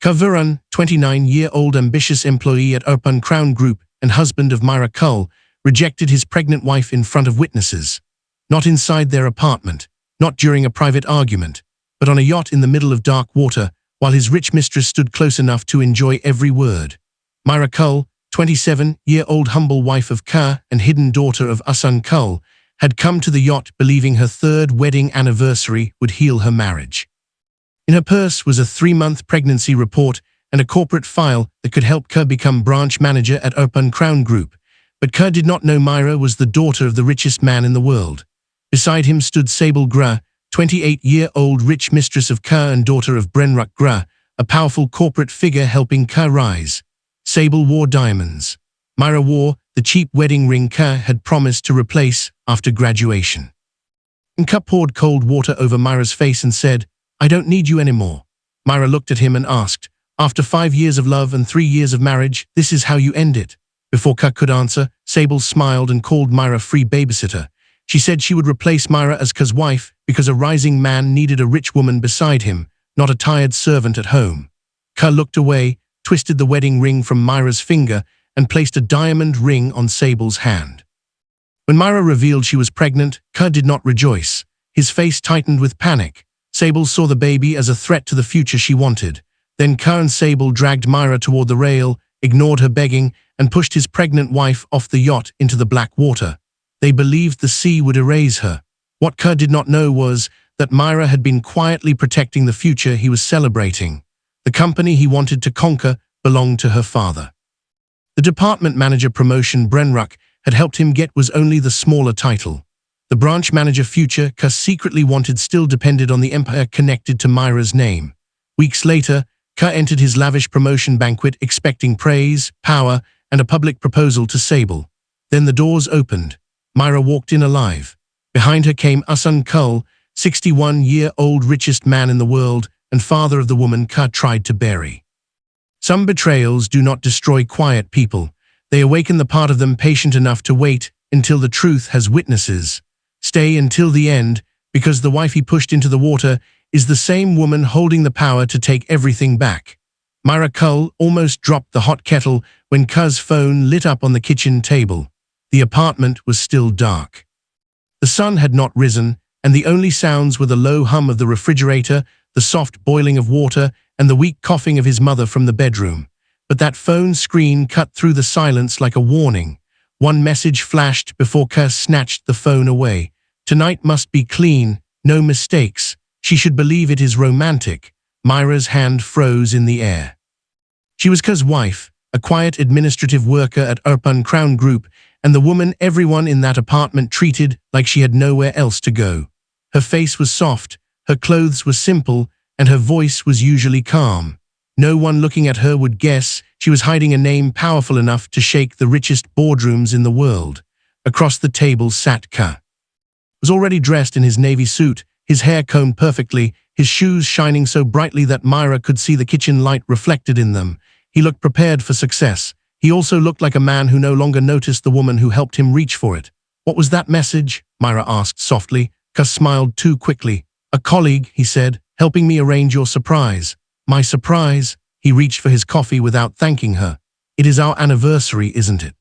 Keir Varron, 29-year-old ambitious employee at Orson Cael Group and husband of Mira Cael, rejected his pregnant wife in front of witnesses. Not inside their apartment, not during a private argument, but on a yacht in the middle of dark water, while his rich mistress stood close enough to enjoy every word. Mira Cael, 27-year-old humble wife of Keir and hidden daughter of Orson Cael, had come to the yacht believing her third wedding anniversary would heal her marriage. In her purse was a 3-month pregnancy report and a corporate file that could help Keir become branch manager at Orson Cael Group, but Keir did not know Mira was the daughter of the richest man in the world. Beside him stood Sable, 28-year-old rich mistress of Keir and daughter of Banquet, a powerful corporate figure helping Keir rise. Sable wore diamonds. Mira wore the cheap wedding ring Keir had promised to replace after graduation. And Keir poured cold water over Mira's face and said, "I don't need you anymore." Mira looked at him and asked, "After 5 years of love and 3 years of marriage, this is how you end it?" Before Keir could answer, Sable smiled and called Mira free babysitter. She said she would replace Mira as Keir's wife because a rising man needed a rich woman beside him, not a tired servant at home. Keir looked away, twisted the wedding ring from Mira's finger, and placed a diamond ring on Sable's hand. When Mira revealed she was pregnant, Keir did not rejoice. His face tightened with panic. Sable saw the baby as a threat to the future she wanted. Then Keir and Sable dragged Mira toward the rail, ignored her begging, and pushed his pregnant wife off the yacht into the black water. They believed the sea would erase her. What Keir did not know was that Mira had been quietly protecting the future he was celebrating. The company he wanted to conquer belonged to her father. The department manager promotion Banquet had helped him get was only the smaller title. The branch manager future Keir secretly wanted still depended on the empire connected to Mira's name. Weeks later, Keir entered his lavish promotion banquet expecting praise, power, and a public proposal to Sable. Then the doors opened. Mira walked in alive. Behind her came Orson Cael, 61-year-old richest man in the world and father of the woman Keir tried to bury. Some betrayals do not destroy quiet people. They awaken the part of them patient enough to wait until the truth has witnesses. Stay until the end, because the wife he pushed into the water is the same woman holding the power to take everything back. Mira Cael almost dropped the hot kettle when Keir's phone lit up on the kitchen table. The apartment was still dark. The sun had not risen, and the only sounds were the low hum of the refrigerator, the soft boiling of water, and the weak coughing of his mother from the bedroom. But that phone screen cut through the silence like a warning. One message flashed before Keir snatched the phone away. "Tonight must be clean, no mistakes. She should believe it is romantic." Mira's hand froze in the air. She was Keir's wife, a quiet administrative worker at Orson Cael Group, and the woman everyone in that apartment treated like she had nowhere else to go. Her face was soft, her clothes were simple, and her voice was usually calm. No one looking at her would guess she was hiding a name powerful enough to shake the richest boardrooms in the world. Across the table sat Keir. He was already dressed in his navy suit, his hair combed perfectly, his shoes shining so brightly that Mira could see the kitchen light reflected in them. He looked prepared for success. He also looked like a man who no longer noticed the woman who helped him reach for it. "What was that message?" Mira asked softly. Keir smiled too quickly. "A colleague," he said, "helping me arrange your surprise." "My surprise?" He reached for his coffee without thanking her. "It is our anniversary, isn't it?"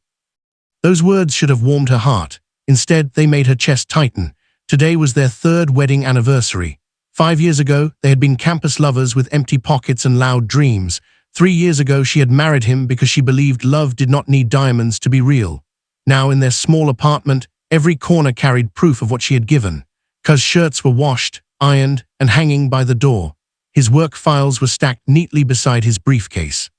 Those words should have warmed her heart. Instead, they made her chest tighten. Today was their third wedding anniversary. 5 years ago, they had been campus lovers with empty pockets and loud dreams. 3 years ago, she had married him because she believed love did not need diamonds to be real. Now, in their small apartment, every corner carried proof of what she had given. Keir's shirts were washed, ironed, and hanging by the door. His work files were stacked neatly beside his briefcase.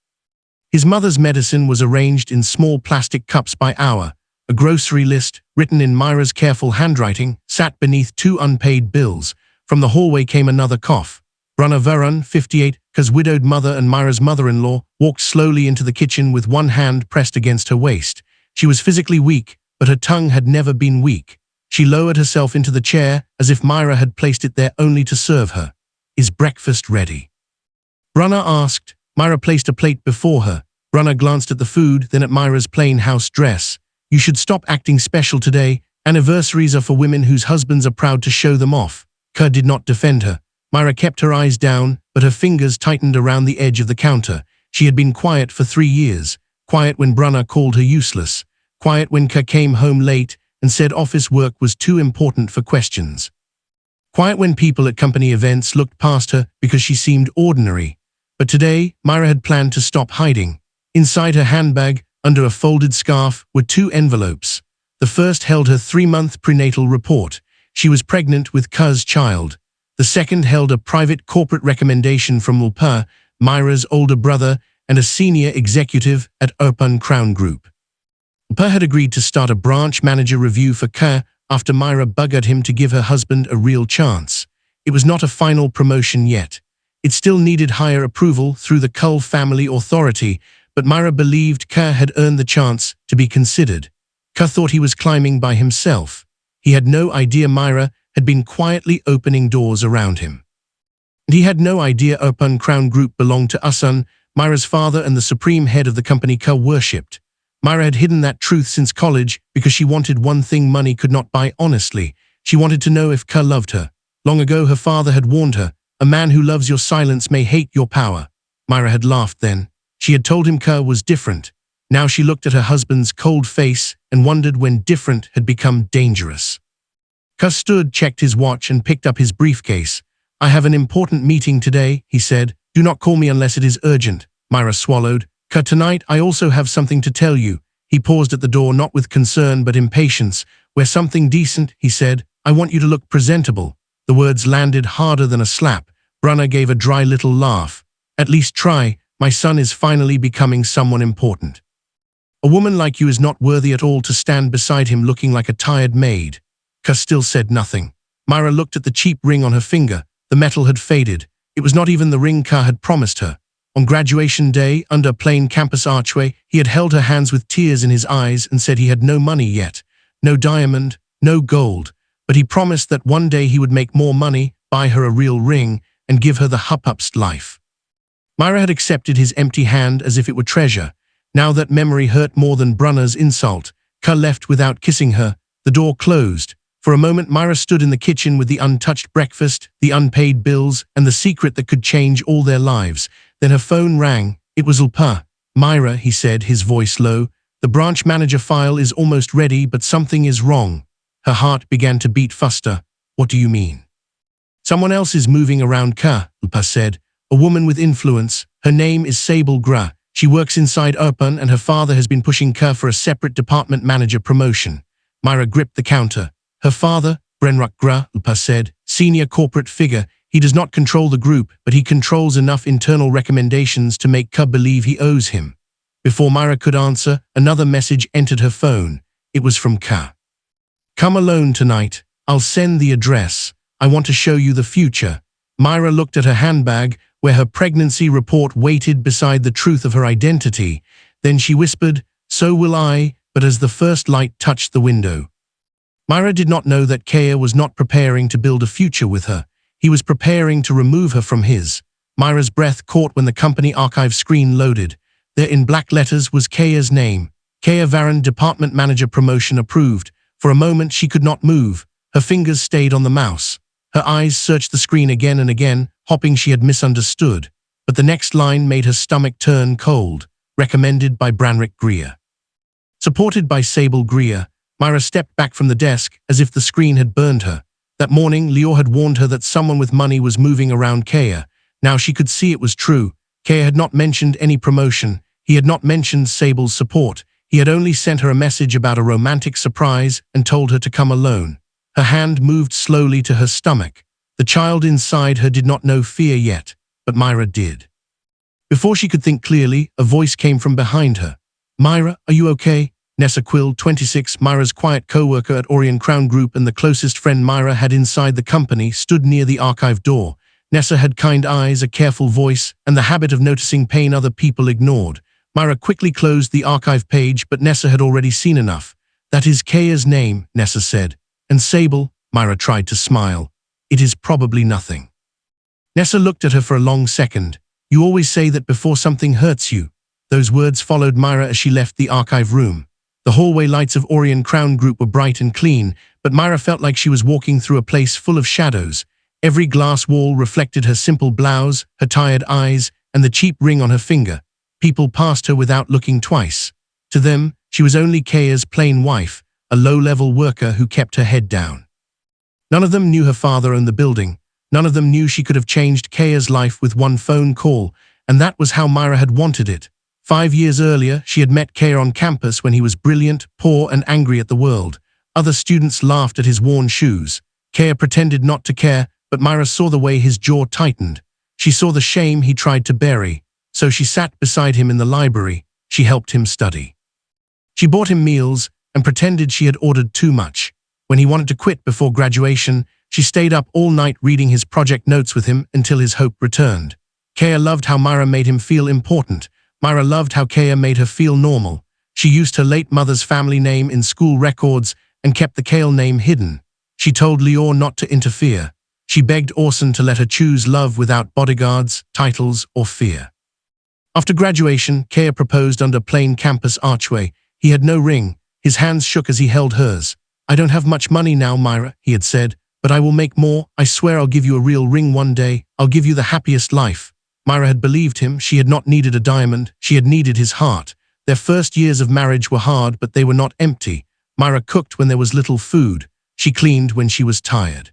His mother's medicine was arranged in small plastic cups by hour. A grocery list, written in Mira's careful handwriting, sat beneath 2 unpaid bills. From the hallway came another cough. Keir Varron, 58, Keir's widowed mother and Mira's mother-in-law, walked slowly into the kitchen with one hand pressed against her waist. She was physically weak, but her tongue had never been weak. She lowered herself into the chair as if Mira had placed it there only to serve her. "Is breakfast ready?" Brunner asked. Mira placed a plate before her. Brunner glanced at the food, then at Mira's plain house dress. "You should stop acting special today. Anniversaries are for women whose husbands are proud to show them off." Keir did not defend her. Mira kept her eyes down, but her fingers tightened around the edge of the counter. She had been quiet for 3 years. Quiet when Brunner called her useless. Quiet when Keir came home late and said office work was too important for questions. Quiet when people at company events looked past her because she seemed ordinary. But today, Mira had planned to stop hiding. Inside her handbag, under a folded scarf, were 2 envelopes. The first held her 3-month prenatal report. She was pregnant with Keir's child. The second held a private corporate recommendation from Ulper, Mira's older brother and a senior executive at Orson Cael Group. Ulper had agreed to start a branch manager review for Keir after Mira buggered him to give her husband a real chance. It was not a final promotion yet. It still needed higher approval through the Cael family authority, but Mira believed Keir had earned the chance to be considered. Keir thought he was climbing by himself. He had no idea Mira had been quietly opening doors around him. And he had no idea Orson Cael Group belonged to Orson, Mira's father and the supreme head of the company Keir worshipped. Mira had hidden that truth since college because she wanted one thing money could not buy honestly. She wanted to know if Keir loved her. Long ago her father had warned her, "A man who loves your silence may hate your power." Mira had laughed then. She had told him Keir was different. Now she looked at her husband's cold face and wondered when different had become dangerous. Keir stood, checked his watch and picked up his briefcase. "I have an important meeting today," he said. "Do not call me unless it is urgent." Mira swallowed. "Keir, tonight I also have something to tell you." He paused at the door, not with concern but impatience. "Wear something decent," he said. "I want you to look presentable." The words landed harder than a slap. Brunner gave a dry little laugh. "At least try. My son is finally becoming someone important. A woman like you is not worthy at all to stand beside him looking like a tired maid." Keir still said nothing. Mira looked at the cheap ring on her finger. The metal had faded. It was not even the ring Keir had promised her. On graduation day, under a plain campus archway, he had held her hands with tears in his eyes and said he had no money yet. No diamond, no gold. But he promised that one day he would make more money, buy her a real ring, and give her the huppupst life. Mira had accepted his empty hand as if it were treasure. Now that memory hurt more than Brunner's insult. Keir left without kissing her. The door closed. For a moment Mira stood in the kitchen with the untouched breakfast, the unpaid bills, and the secret that could change all their lives. Then her phone rang. It was Ulper. "Mira," he said, his voice low, "the branch manager file is almost ready, but something is wrong." Her heart began to beat faster. "What do you mean?" "Someone else is moving around Keir," Ulper said. "A woman with influence. Her name is Sable. She works inside Orson and her father has been pushing Keir for a separate department manager promotion." Mira gripped the counter. "Her father, Brenruck Ulper said, senior corporate figure. He does not control the group, but he controls enough internal recommendations to make Keir believe he owes him." Before Mira could answer, another message entered her phone. It was from Keir. "Come alone tonight. I'll send the address. I want to show you the future." Mira looked at her handbag, where her pregnancy report waited beside the truth of her identity. Then she whispered, "So will I," but as the first light touched the window. Mira did not know that Keir was not preparing to build a future with her. He was preparing to remove her from his. Mira's breath caught when the company archive screen loaded. There in black letters was Keir's name. Keir Varron, department manager promotion approved. For a moment she could not move. Her fingers stayed on the mouse. Her eyes searched the screen again and again, hoping she had misunderstood. But the next line made her stomach turn cold. Recommended by Branrick Greer. Supported by Sable Greer, Mira stepped back from the desk as if the screen had burned her. That morning, Lior had warned her that someone with money was moving around Keir. Now she could see it was true. Keir had not mentioned any promotion. He had not mentioned Sable's support. He had only sent her a message about a romantic surprise and told her to come alone. Her hand moved slowly to her stomach. The child inside her did not know fear yet, but Mira did. Before she could think clearly, a voice came from behind her. "Mira, are you okay?" Nessa Quill, 26, Mira's quiet co-worker at Orson Cael Group and the closest friend Mira had inside the company, stood near the archive door. Nessa had kind eyes, a careful voice, and the habit of noticing pain other people ignored. Mira quickly closed the archive page, but Nessa had already seen enough. "That is Keir's name," Nessa said. "And Sable," Mira tried to smile. "It is probably nothing." Nessa looked at her for a long second. "You always say that before something hurts you." Those words followed Mira as she left the archive room. The hallway lights of Orson Cael Group were bright and clean, but Mira felt like she was walking through a place full of shadows. Every glass wall reflected her simple blouse, her tired eyes, and the cheap ring on her finger. People passed her without looking twice. To them, she was only Keir's plain wife, a low-level worker who kept her head down. None of them knew her father owned the building. None of them knew she could have changed Keir's life with one phone call, and that was how Mira had wanted it. 5 years earlier, she had met Keir on campus when he was brilliant, poor, and angry at the world. Other students laughed at his worn shoes. Keir pretended not to care, but Mira saw the way his jaw tightened. She saw the shame he tried to bury, so she sat beside him in the library. She helped him study. She bought him meals and pretended she had ordered too much. When he wanted to quit before graduation, she stayed up all night reading his project notes with him until his hope returned. Keir loved how Mira made him feel important. Mira loved how Keir made her feel normal. She used her late mother's family name in school records and kept the Cael name hidden. She told Lior not to interfere. She begged Orson to let her choose love without bodyguards, titles, or fear. After graduation, Keir proposed under plain campus archway. He had no ring. His hands shook as he held hers. "I don't have much money now, Mira," he had said, "but I will make more. I swear I'll give you a real ring one day. I'll give you the happiest life." Mira had believed him. She had not needed a diamond. She had needed his heart. Their first years of marriage were hard, but they were not empty. Mira cooked when there was little food. She cleaned when she was tired.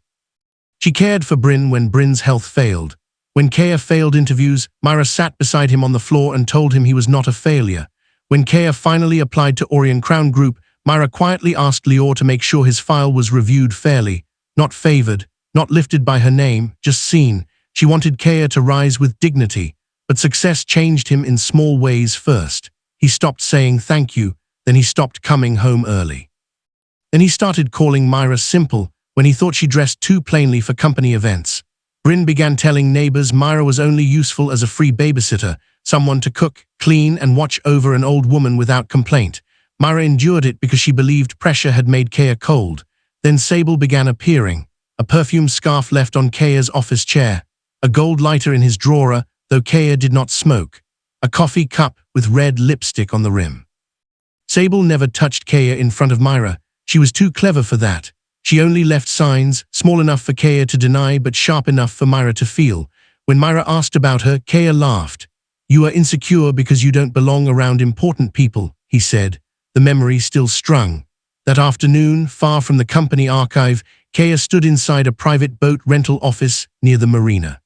She cared for Bryn when Bryn's health failed. When Keir failed interviews, Mira sat beside him on the floor and told him he was not a failure. When Keir finally applied to Orson Cael Group, Mira quietly asked Lior to make sure his file was reviewed fairly, not favored, not lifted by her name, just seen. She wanted Keir to rise with dignity, but success changed him in small ways first. He stopped saying thank you, then he stopped coming home early. Then he started calling Mira simple when he thought she dressed too plainly for company events. Bryn began telling neighbors Mira was only useful as a free babysitter, someone to cook, clean, and watch over an old woman without complaint. Mira endured it because she believed pressure had made Keir cold. Then Sable began appearing, a perfume scarf left on Keir's office chair, a gold lighter in his drawer, though Keir did not smoke, a coffee cup with red lipstick on the rim. Sable never touched Keir in front of Mira. She was too clever for that. She only left signs, small enough for Keir to deny but sharp enough for Mira to feel. When Mira asked about her, Keir laughed. "You are insecure because you don't belong around important people," he said, the memory still strung. That afternoon, far from the company archive, Keir stood inside a private boat rental office near the marina.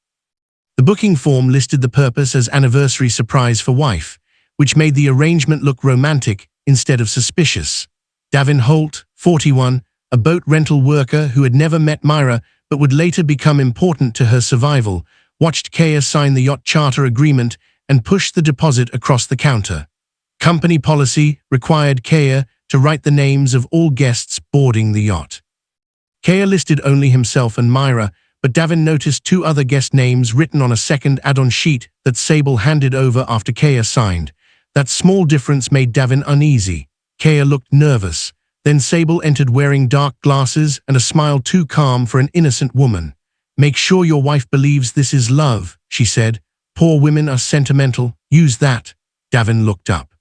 The booking form listed the purpose as anniversary surprise for wife, which made the arrangement look romantic instead of suspicious. Davin Holt, 41, a boat rental worker who had never met Mira but would later become important to her survival, watched Keir sign the yacht charter agreement and push the deposit across the counter. Company policy required Keir to write the names of all guests boarding the yacht. Keir listed only himself and Mira, but Davin noticed 2 other guest names written on a second add-on sheet that Sable handed over after Keir signed. That small difference made Davin uneasy. Keir looked nervous. Then Sable entered wearing dark glasses and a smile too calm for an innocent woman. "Make sure your wife believes this is love," she said. "Poor women are sentimental. Use that." Davin looked up.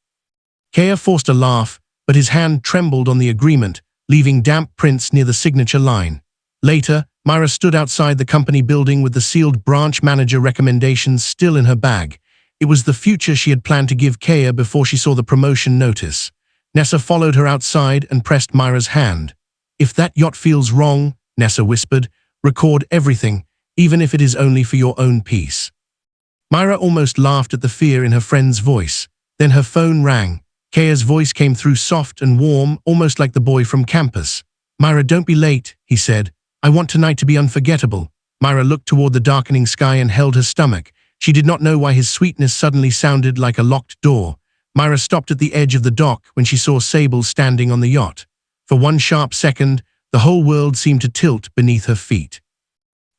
Keir forced a laugh, but his hand trembled on the agreement, leaving damp prints near the signature line. Later, Mira stood outside the company building with the sealed branch manager recommendations still in her bag. It was the future she had planned to give Keir before she saw the promotion notice. Nessa followed her outside and pressed Mira's hand. "If that yacht feels wrong," Nessa whispered, "record everything, even if it is only for your own peace." Mira almost laughed at the fear in her friend's voice. Then her phone rang. Keir's voice came through soft and warm, almost like the boy from campus. "Mira, don't be late," he said. "I want tonight to be unforgettable." Mira looked toward the darkening sky and held her stomach. She did not know why his sweetness suddenly sounded like a locked door. Mira stopped at the edge of the dock when she saw Sable standing on the yacht. For one sharp second, the whole world seemed to tilt beneath her feet.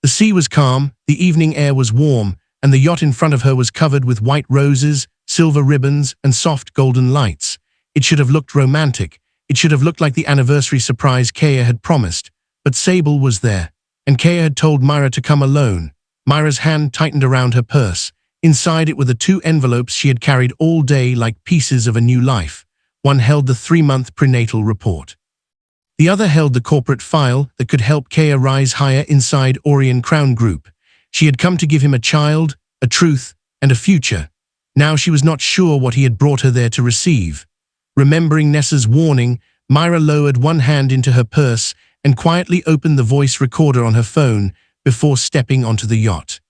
The sea was calm, the evening air was warm, and the yacht in front of her was covered with white roses, silver ribbons, and soft golden lights. It should have looked romantic. It should have looked like the anniversary surprise Keir had promised. But Sable was there, and Keir had told Mira to come alone. Mira's hand tightened around her purse. Inside it were the 2 envelopes she had carried all day like pieces of a new life. One held the 3-month prenatal report. The other held the corporate file that could help Keir rise higher inside Orson Crown Group. She had come to give him a child, a truth, and a future. Now she was not sure what he had brought her there to receive. Remembering Nessa's warning, Mira lowered one hand into her purse and quietly opened the voice recorder on her phone before stepping onto the yacht.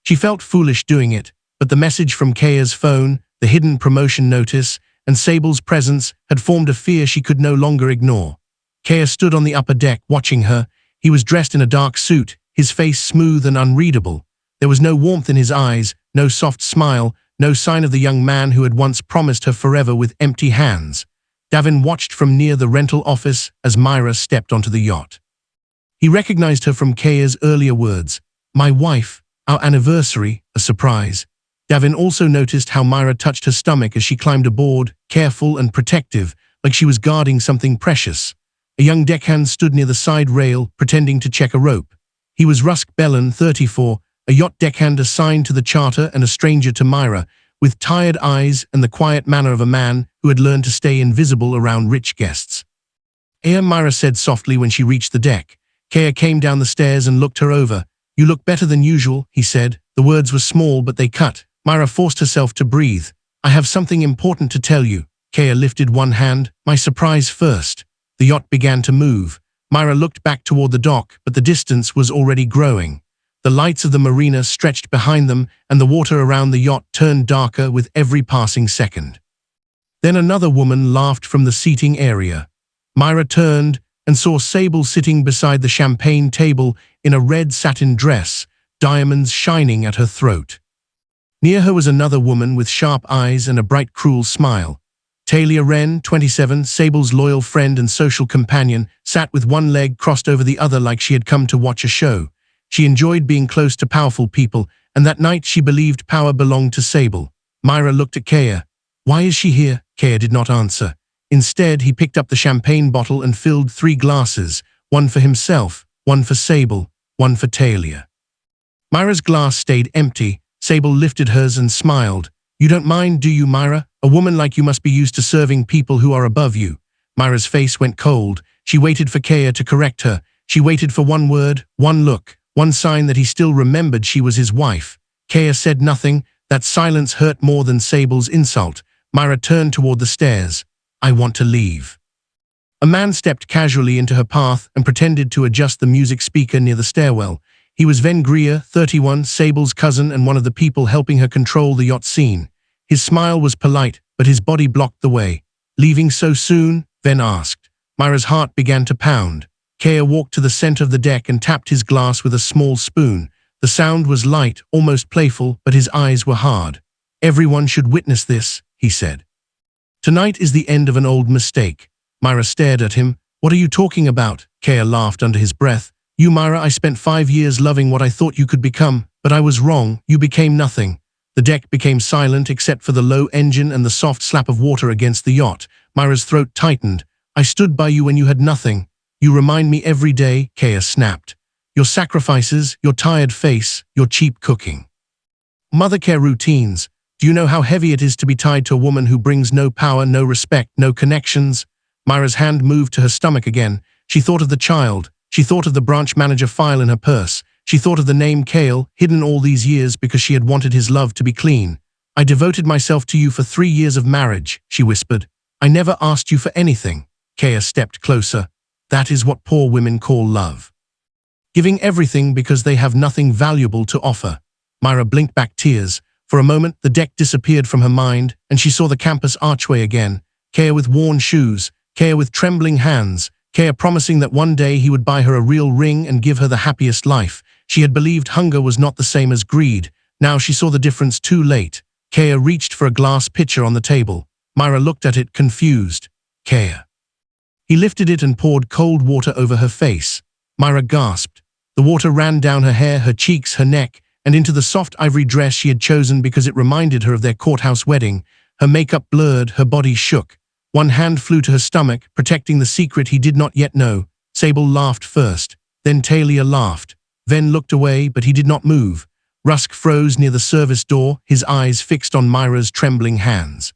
She felt foolish doing it, but the message from Keir's phone, the hidden promotion notice, and Sable's presence had formed a fear she could no longer ignore. Keir stood on the upper deck watching her. He was dressed in a dark suit, his face smooth and unreadable. There was no warmth in his eyes, no soft smile, no sign of the young man who had once promised her forever with empty hands. Davin watched from near the rental office as Mira stepped onto the yacht. He recognized her from Keir's earlier words, "My wife, our anniversary, a surprise." Davin also noticed how Mira touched her stomach as she climbed aboard, careful and protective, like she was guarding something precious. A young deckhand stood near the side rail, pretending to check a rope. He was Rusk Bellon, 34, a yacht deckhand assigned to the charter and a stranger to Mira, with tired eyes and the quiet manner of a man who had learned to stay invisible around rich guests. Mira said softly when she reached the deck. Keir came down the stairs and looked her over. "You look better than usual," he said. The words were small, but they cut. Mira forced herself to breathe. "I have something important to tell you." Keir lifted one hand. "My surprise first." The yacht began to move. Mira looked back toward the dock, but the distance was already growing. The lights of the marina stretched behind them, and the water around the yacht turned darker with every passing second. Then another woman laughed from the seating area. Mira turned and saw Sable sitting beside the champagne table in a red satin dress, diamonds shining at her throat. Near her was another woman with sharp eyes and a bright, cruel smile. Talia Wren, 27, Sable's loyal friend and social companion, sat with one leg crossed over the other like she had come to watch a show. She enjoyed being close to powerful people, and that night she believed power belonged to Sable. Mira looked at Keir. "Why is she here?" Keir did not answer. Instead, he picked up the champagne bottle and filled 3 glasses, one for himself, one for Sable, one for Talia. Mira's glass stayed empty. Sable lifted hers and smiled. "You don't mind, do you, Mira? A woman like you must be used to serving people who are above you." Mira's face went cold. She waited for Keir to correct her. She waited for one word, one look, one sign that he still remembered she was his wife. Keir said nothing. That silence hurt more than Sable's insult. Mira turned toward the stairs. "I want to leave." A man stepped casually into her path and pretended to adjust the music speaker near the stairwell. He was Ven Greer, 31, Sable's cousin and one of the people helping her control the yacht scene. His smile was polite, but his body blocked the way. "Leaving so soon?" Ven asked. Mira's heart began to pound. Keir walked to the center of the deck and tapped his glass with a small spoon. The sound was light, almost playful, but his eyes were hard. "Everyone should witness this," he said. "Tonight is the end of an old mistake." Mira stared at him. "What are you talking about?" Keir laughed under his breath. "You, Mira, I spent 5 years loving what I thought you could become, but I was wrong. You became nothing." The deck became silent except for the low engine and the soft slap of water against the yacht. Mira's throat tightened. "I stood by you when you had nothing. You remind me every day," Keir snapped. "Your sacrifices, your tired face, your cheap cooking. Mother care routines. Do you know how heavy it is to be tied to a woman who brings no power, no respect, no connections?" Mira's hand moved to her stomach again. She thought of the child. She thought of the branch manager file in her purse. She thought of the name Cael, hidden all these years because she had wanted his love to be clean. "I devoted myself to you for 3 years of marriage," she whispered. "I never asked you for anything." Keir stepped closer. "That is what poor women call love. Giving everything because they have nothing valuable to offer." Mira blinked back tears. For a moment, the deck disappeared from her mind, and she saw the campus archway again. Keir with worn shoes, Keir with trembling hands, Keir promising that one day he would buy her a real ring and give her the happiest life. She had believed hunger was not the same as greed. Now she saw the difference too late. Keir reached for a glass pitcher on the table. Mira looked at it, confused. "Keir." He lifted it and poured cold water over her face. Mira gasped. The water ran down her hair, her cheeks, her neck, and into the soft ivory dress she had chosen because it reminded her of their courthouse wedding. Her makeup blurred, her body shook. One hand flew to her stomach, protecting the secret he did not yet know. Sable laughed first. Then Talia laughed. Ven looked away, but he did not move. Rusk froze near the service door, his eyes fixed on Mira's trembling hands.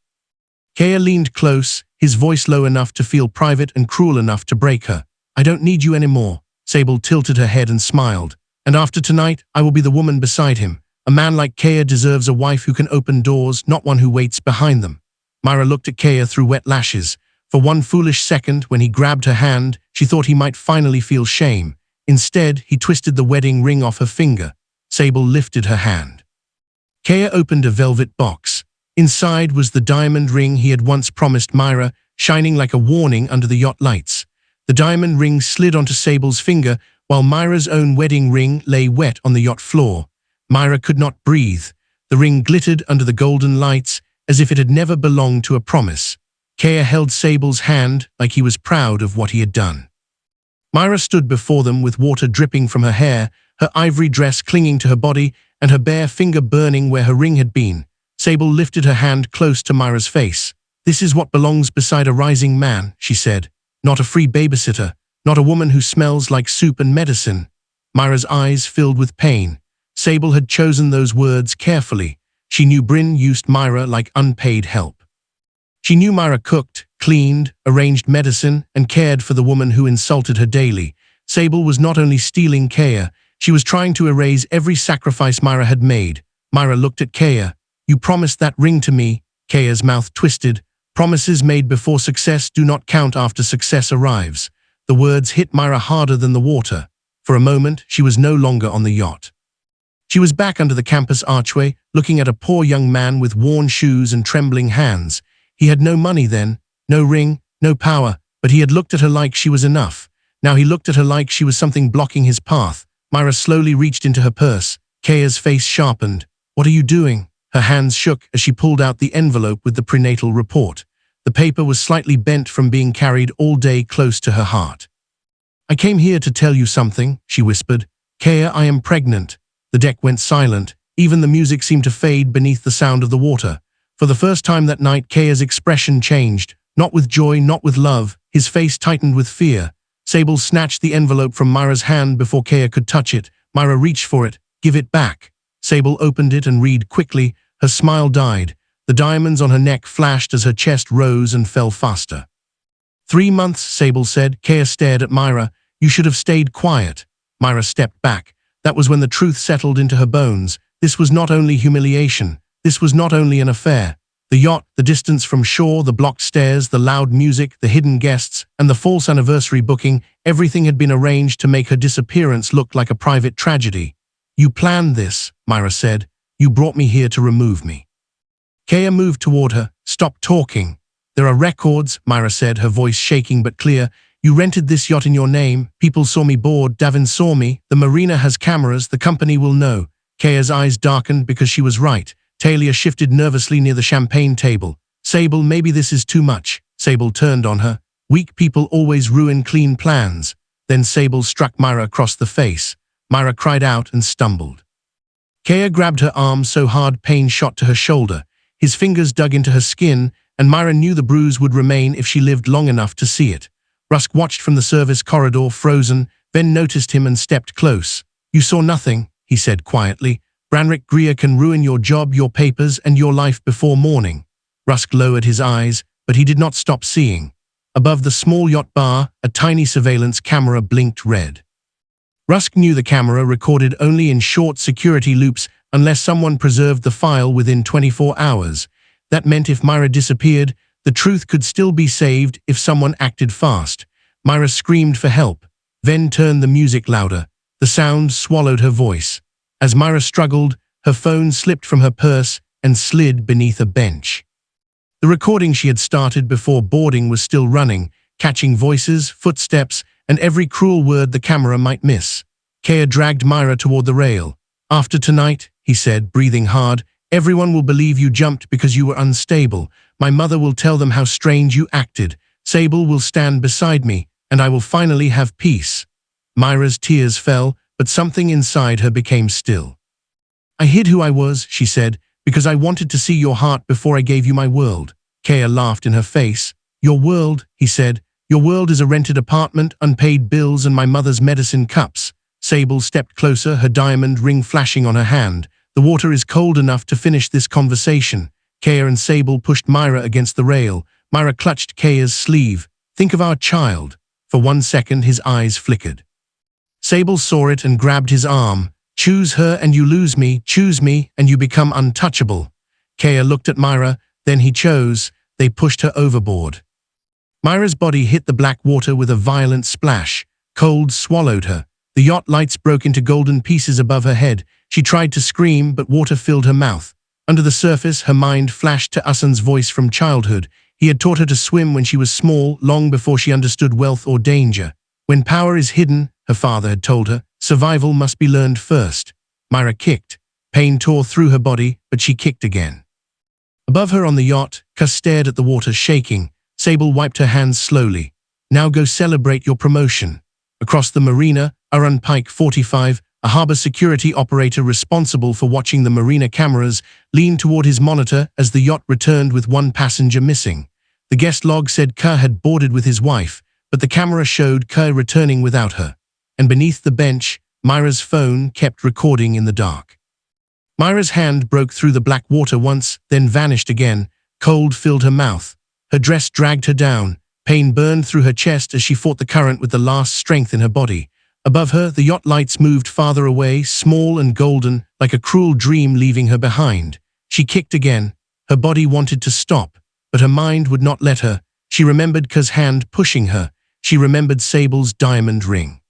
Keir leaned close, his voice low enough to feel private and cruel enough to break her. I don't need you anymore. Sable tilted her head and smiled. And after tonight, I will be the woman beside him. A man like Keir deserves a wife who can open doors, not one who waits behind them. Mira looked at Keir through wet lashes. For one foolish second, when he grabbed her hand, she thought he might finally feel shame. Instead, he twisted the wedding ring off her finger. Sable lifted her hand. Keir opened a velvet box. Inside was the diamond ring he had once promised Mira, shining like a warning under the yacht lights. The diamond ring slid onto Sable's finger, while Mira's own wedding ring lay wet on the yacht floor. Mira could not breathe. The ring glittered under the golden lights, as if it had never belonged to a promise. Keir held Sable's hand like he was proud of what he had done. Mira stood before them with water dripping from her hair, her ivory dress clinging to her body, and her bare finger burning where her ring had been. Sable lifted her hand close to Mira's face. This is what belongs beside a rising man, she said. Not a free babysitter, not a woman who smells like soup and medicine. Mira's eyes filled with pain. Sable had chosen those words carefully. She knew Bryn used Mira like unpaid help. She knew Mira cooked, cleaned, arranged medicine, and cared for the woman who insulted her daily. Sable was not only stealing Keir, she was trying to erase every sacrifice Mira had made. Mira looked at Keir. You promised that ring to me. Keir's mouth twisted. Promises made before success do not count after success arrives. The words hit Mira harder than the water. For a moment, she was no longer on the yacht. She was back under the campus archway, looking at a poor young man with worn shoes and trembling hands. He had no money then, no ring, no power, but he had looked at her like she was enough. Now he looked at her like she was something blocking his path. Mira slowly reached into her purse. Keir's face sharpened. What are you doing? Her hands shook as she pulled out the envelope with the prenatal report. The paper was slightly bent from being carried all day close to her heart. I came here to tell you something, she whispered. Keir, I am pregnant. The deck went silent. Even the music seemed to fade beneath the sound of the water. For the first time that night, Keir's expression changed. Not with joy, not with love. His face tightened with fear. Sable snatched the envelope from Mira's hand before Keir could touch it. Mira reached for it. Give it back. Sable opened it and read quickly. Her smile died. The diamonds on her neck flashed as her chest rose and fell faster. 3 months, Sable said. Keir stared at Mira. You should have stayed quiet. Mira stepped back. That was when the truth settled into her bones. This was not only humiliation. This was not only an affair. The yacht, the distance from shore, the blocked stairs, the loud music, the hidden guests, and the false anniversary booking, everything had been arranged to make her disappearance look like a private tragedy. You planned this, Mira said. You brought me here to remove me. Keir moved toward her. Stop talking. There are records, Mira said, her voice shaking but clear. You rented this yacht in your name. People saw me board. Davin saw me. The marina has cameras. The company will know. Keir's eyes darkened because she was right. Talia shifted nervously near the champagne table. Sable, maybe this is too much. Sable turned on her. Weak people always ruin clean plans. Then Sable struck Mira across the face. Mira cried out and stumbled. Keir grabbed her arm so hard pain shot to her shoulder. His fingers dug into her skin, and Mira knew the bruise would remain if she lived long enough to see it. Rusk watched from the service corridor, frozen, then noticed him and stepped close. You saw nothing, he said quietly. Branrick Greer can ruin your job, your papers, and your life before morning. Rusk lowered his eyes, but he did not stop seeing. Above the small yacht bar, a tiny surveillance camera blinked red. Rusk knew the camera recorded only in short security loops unless someone preserved the file within 24 hours. That meant if Mira disappeared, the truth could still be saved if someone acted fast. Mira screamed for help, then turned the music louder. The sound swallowed her voice. As Mira struggled, her phone slipped from her purse and slid beneath a bench. The recording she had started before boarding was still running, catching voices, footsteps, and every cruel word the camera might miss. Keir dragged Mira toward the rail. After tonight, he said, breathing hard, everyone will believe you jumped because you were unstable. My mother will tell them how strange you acted. Sable will stand beside me, and I will finally have peace. Mira's tears fell, but something inside her became still. I hid who I was, she said, because I wanted to see your heart before I gave you my world. Keir laughed in her face. Your world, he said. Your world is a rented apartment, unpaid bills, and my mother's medicine cups. Sable stepped closer, her diamond ring flashing on her hand. The water is cold enough to finish this conversation. Keir and Sable pushed Mira against the rail. Mira clutched Keir's sleeve. Think of our child. For 1 second his eyes flickered. Sable saw it and grabbed his arm. "Choose her and you lose me, choose me and you become untouchable." Keir looked at Mira, then he chose. They pushed her overboard. Mira's body hit the black water with a violent splash. Cold swallowed her. The yacht lights broke into golden pieces above her head. She tried to scream, but water filled her mouth. Under the surface, her mind flashed to Orson's voice from childhood. He had taught her to swim when she was small, long before she understood wealth or danger. When power is hidden, her father had told her, survival must be learned first. Mira kicked. Pain tore through her body, but she kicked again. Above her on the yacht, Keir stared at the water, shaking. Sable wiped her hands slowly. "Now go celebrate your promotion." Across the marina, Orson Cael, 45, a harbor security operator responsible for watching the marina cameras, leaned toward his monitor as the yacht returned with one passenger missing. The guest log said Keir had boarded with his wife, but the camera showed Keir returning without her. And beneath the bench, Mira's phone kept recording in the dark. Mira's hand broke through the black water once, then vanished again. Cold filled her mouth. Her dress dragged her down. Pain burned through her chest as she fought the current with the last strength in her body. Above her, the yacht lights moved farther away, small and golden, like a cruel dream leaving her behind. She kicked again. Her body wanted to stop, but her mind would not let her. She remembered Keir's hand pushing her. She remembered Sable's diamond ring.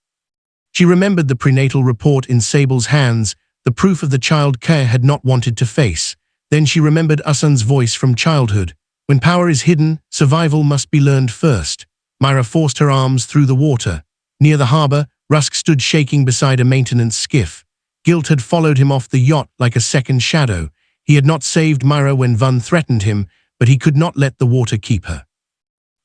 She remembered the prenatal report in Sable's hands, the proof of the child Keir had not wanted to face. Then she remembered Orson's voice from childhood. When power is hidden, survival must be learned first. Mira forced her arms through the water. Near the harbor, Rusk stood shaking beside a maintenance skiff. Guilt had followed him off the yacht like a second shadow. He had not saved Mira when Vun threatened him, but he could not let the water keep her.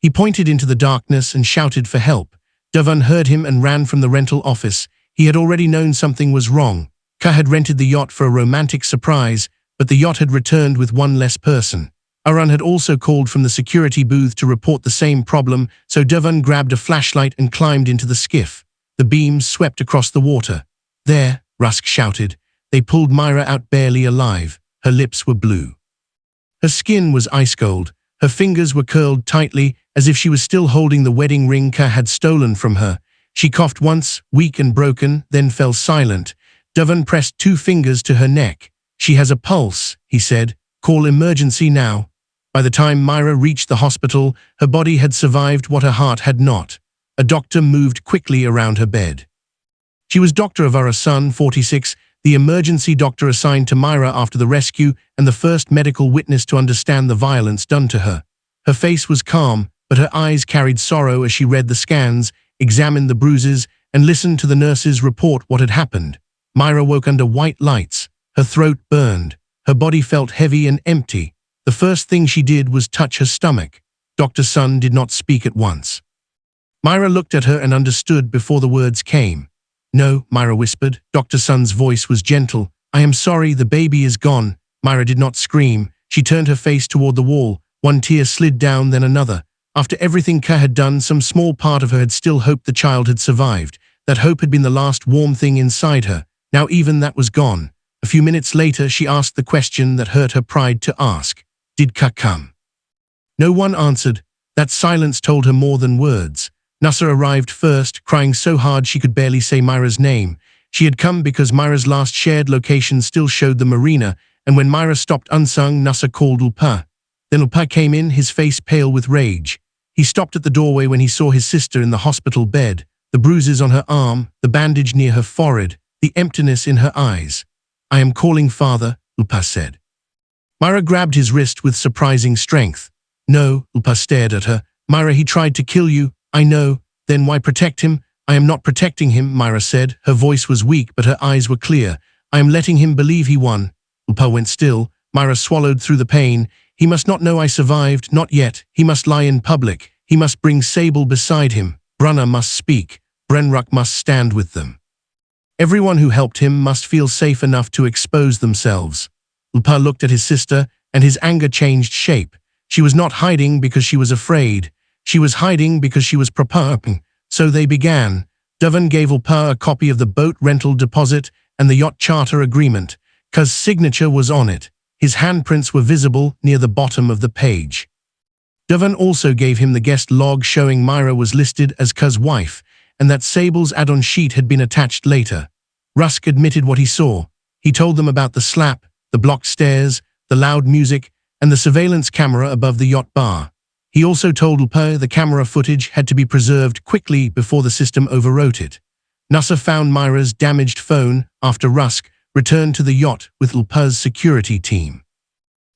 He pointed into the darkness and shouted for help. Vun heard him and ran from the rental office. He had already known something was wrong. Keir had rented the yacht for a romantic surprise, but the yacht had returned with one less person. Orson had also called from the security booth to report the same problem, so Vun grabbed a flashlight and climbed into the skiff. The beams swept across the water. "There," Rusk shouted. They pulled Mira out barely alive. Her lips were blue. Her skin was ice cold. Her fingers were curled tightly, as if she was still holding the wedding ring Keir had stolen from her. She coughed once, weak and broken, then fell silent. Vun pressed 2 fingers to her neck. "She has a pulse," he said. "Call emergency now." By the time Mira reached the hospital, her body had survived what her heart had not. A doctor moved quickly around her bed. She was Dr. Varron, 46, the emergency doctor assigned to Mira after the rescue and the first medical witness to understand the violence done to her. Her face was calm, but her eyes carried sorrow as she read the scans, examined the bruises, and listened to the nurses report what had happened. Mira woke under white lights. Her throat burned. Her body felt heavy and empty. The first thing she did was touch her stomach. Dr. Sun did not speak at once. Mira looked at her and understood before the words came. "No," Mira whispered. Dr. Sun's voice was gentle. "I am sorry, the baby is gone." Mira did not scream. She turned her face toward the wall. One tear slid down, then another. After everything Keir had done, some small part of her had still hoped the child had survived. That hope had been the last warm thing inside her. Now even that was gone. A few minutes later, she asked the question that hurt her pride to ask. Did Keir come? No one answered. That silence told her more than words. Nussa arrived first, crying so hard she could barely say Mira's name. She had come because Mira's last shared location still showed the marina, and when Mira stopped unsung, Nussa called Ulpa. Then Ulpa came in, his face pale with rage. He stopped at the doorway when he saw his sister in the hospital bed, the bruises on her arm, the bandage near her forehead, the emptiness in her eyes. "I am calling father," Ulpa said. Mira grabbed his wrist with surprising strength. "No," Ulpa stared at her. "Mira, he tried to kill you. I know. Then why protect him?" "I am not protecting him," Mira said. Her voice was weak, but her eyes were clear. "I am letting him believe he won." Ulpa went still. Mira swallowed through the pain. "He must not know I survived, not yet. He must lie in public. He must bring Sable beside him. Brunner must speak. Brenruck must stand with them. Everyone who helped him must feel safe enough to expose themselves." Ulpa looked at his sister, and his anger changed shape. She was not hiding because she was afraid. She was hiding because she was preparing. So they began. Vun gave Ulpa a copy of the boat rental deposit and the yacht charter agreement. Keir's signature was on it. His handprints were visible near the bottom of the page. Devon also gave him the guest log showing Mira was listed as Keir's wife, and that Sable's add-on sheet had been attached later. Rusk admitted what he saw. He told them about the slap, the blocked stairs, the loud music, and the surveillance camera above the yacht bar. He also told Lpa the camera footage had to be preserved quickly before the system overwrote it. Nusser found Mira's damaged phone after Rusk returned to the yacht with Lpa's security team.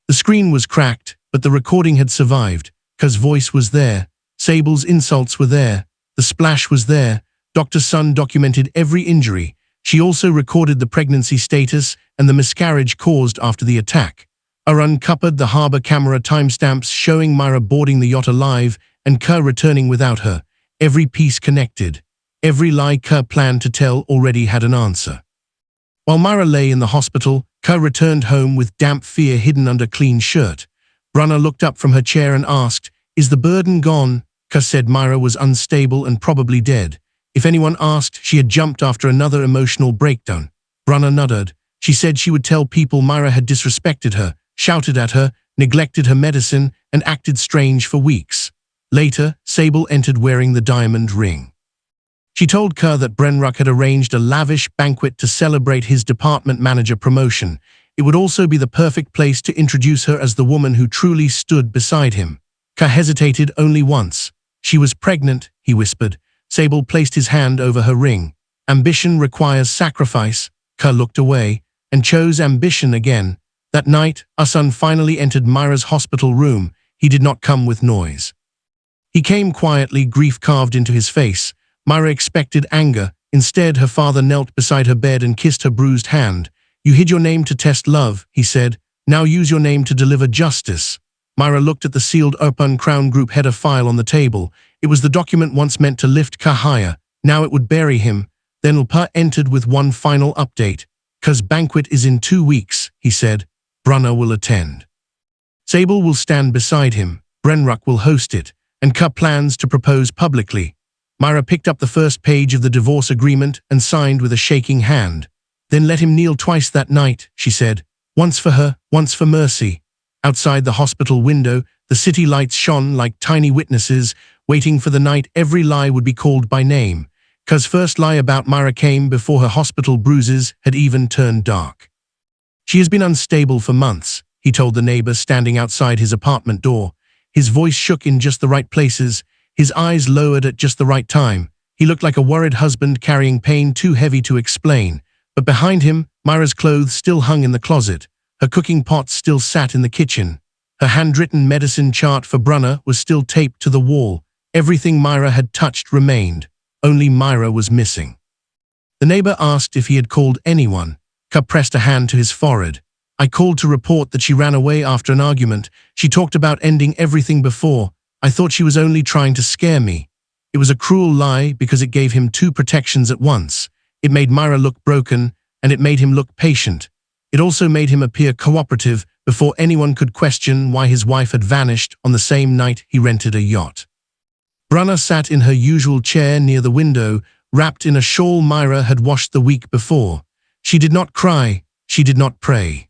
The screen was cracked, but the recording had survived. Keir's voice was there. Sable's insults were there. The splash was there. Dr. Sun documented every injury. She also recorded the pregnancy status and the miscarriage caused after the attack. Uncovered the harbor camera timestamps showing Mira boarding the yacht alive and Keir returning without her. Every piece connected. Every lie Keir planned to tell already had an answer. While Mira lay in the hospital, Keir returned home with damp fear hidden under clean shirt. Brunner looked up from her chair and asked, "Is the burden gone?" Keir said Mira was unstable and probably dead. If anyone asked, she had jumped after another emotional breakdown. Brunner nodded. She said she would tell people Mira had disrespected her, shouted at her, neglected her medicine, and acted strange for weeks. Later, Sable entered wearing the diamond ring. She told Keir that Brenruck had arranged a lavish banquet to celebrate his department manager promotion. It would also be the perfect place to introduce her as the woman who truly stood beside him. Keir hesitated only once. "She was pregnant," he whispered. Sable placed his hand over her ring. "Ambition requires sacrifice." Keir looked away and chose ambition again. That night, Orson finally entered Mira's hospital room. He did not come with noise. He came quietly, grief carved into his face. Mira expected anger. Instead, her father knelt beside her bed and kissed her bruised hand. "You hid your name to test love," he said. "Now use your name to deliver justice." Mira looked at the sealed Orson Crown Group header file on the table. It was the document once meant to lift Keir higher. Now it would bury him. Then Lpa entered with one final update. "Keir's banquet is in 2 weeks," he said. "Brunner will attend. Sable will stand beside him. Brenruck will host it. And Keir plans to propose publicly." Mira picked up the first page of the divorce agreement and signed with a shaking hand. "Then let him kneel twice that night," she said. "Once for her, once for mercy." Outside the hospital window, the city lights shone like tiny witnesses, waiting for the night every lie would be called by name. Keir's first lie about Mira came before her hospital bruises had even turned dark. "She has been unstable for months," he told the neighbor standing outside his apartment door. His voice shook in just the right places, his eyes lowered at just the right time. He looked like a worried husband carrying pain too heavy to explain. But behind him, Mira's clothes still hung in the closet. Her cooking pot still sat in the kitchen. Her handwritten medicine chart for Brunner was still taped to the wall. Everything Mira had touched remained. Only Mira was missing. The neighbor asked if he had called anyone. Keir pressed a hand to his forehead. "I called to report that she ran away after an argument. She talked about ending everything before. I thought she was only trying to scare me." It was a cruel lie because it gave him 2 protections at once. It made Mira look broken, and it made him look patient. It also made him appear cooperative before anyone could question why his wife had vanished on the same night he rented a yacht. Brunner sat in her usual chair near the window, wrapped in a shawl Mira had washed the week before. She did not cry. She did not pray.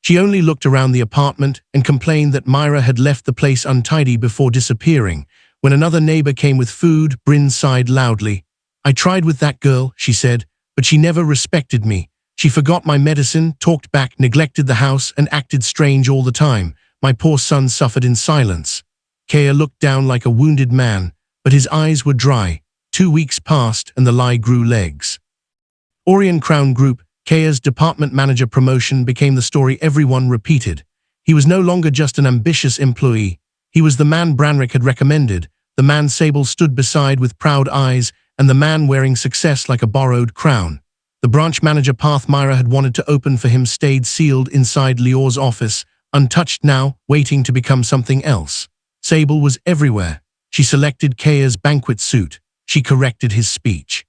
She only looked around the apartment and complained that Mira had left the place untidy before disappearing. When another neighbor came with food, Bryn sighed loudly. "I tried with that girl," she said, "but she never respected me. She forgot my medicine, talked back, neglected the house, and acted strange all the time. My poor son suffered in silence." Keir looked down like a wounded man, but his eyes were dry. 2 weeks passed and the lie grew legs. Orson Crown Group, Keir's department manager promotion became the story everyone repeated. He was no longer just an ambitious employee. He was the man Brenruck had recommended, the man Sable stood beside with proud eyes, and the man wearing success like a borrowed crown. The branch manager path Mira had wanted to open for him stayed sealed inside Lior's office, untouched now, waiting to become something else. Sable was everywhere. She selected Keir's banquet suit. She corrected his speech.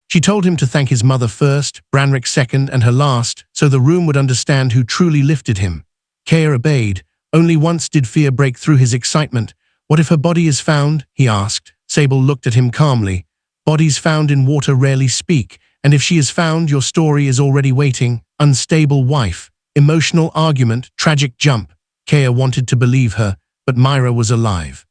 She told him to thank his mother first, Brenruck second, and her last, so the room would understand who truly lifted him. Keir obeyed. Only once did fear break through his excitement. "What if her body is found?" he asked. Sable looked at him calmly. "Bodies found in water rarely speak, and if she is found, your story is already waiting." Unstable wife. Emotional argument, tragic jump. Keir wanted to believe her, but Mira was alive.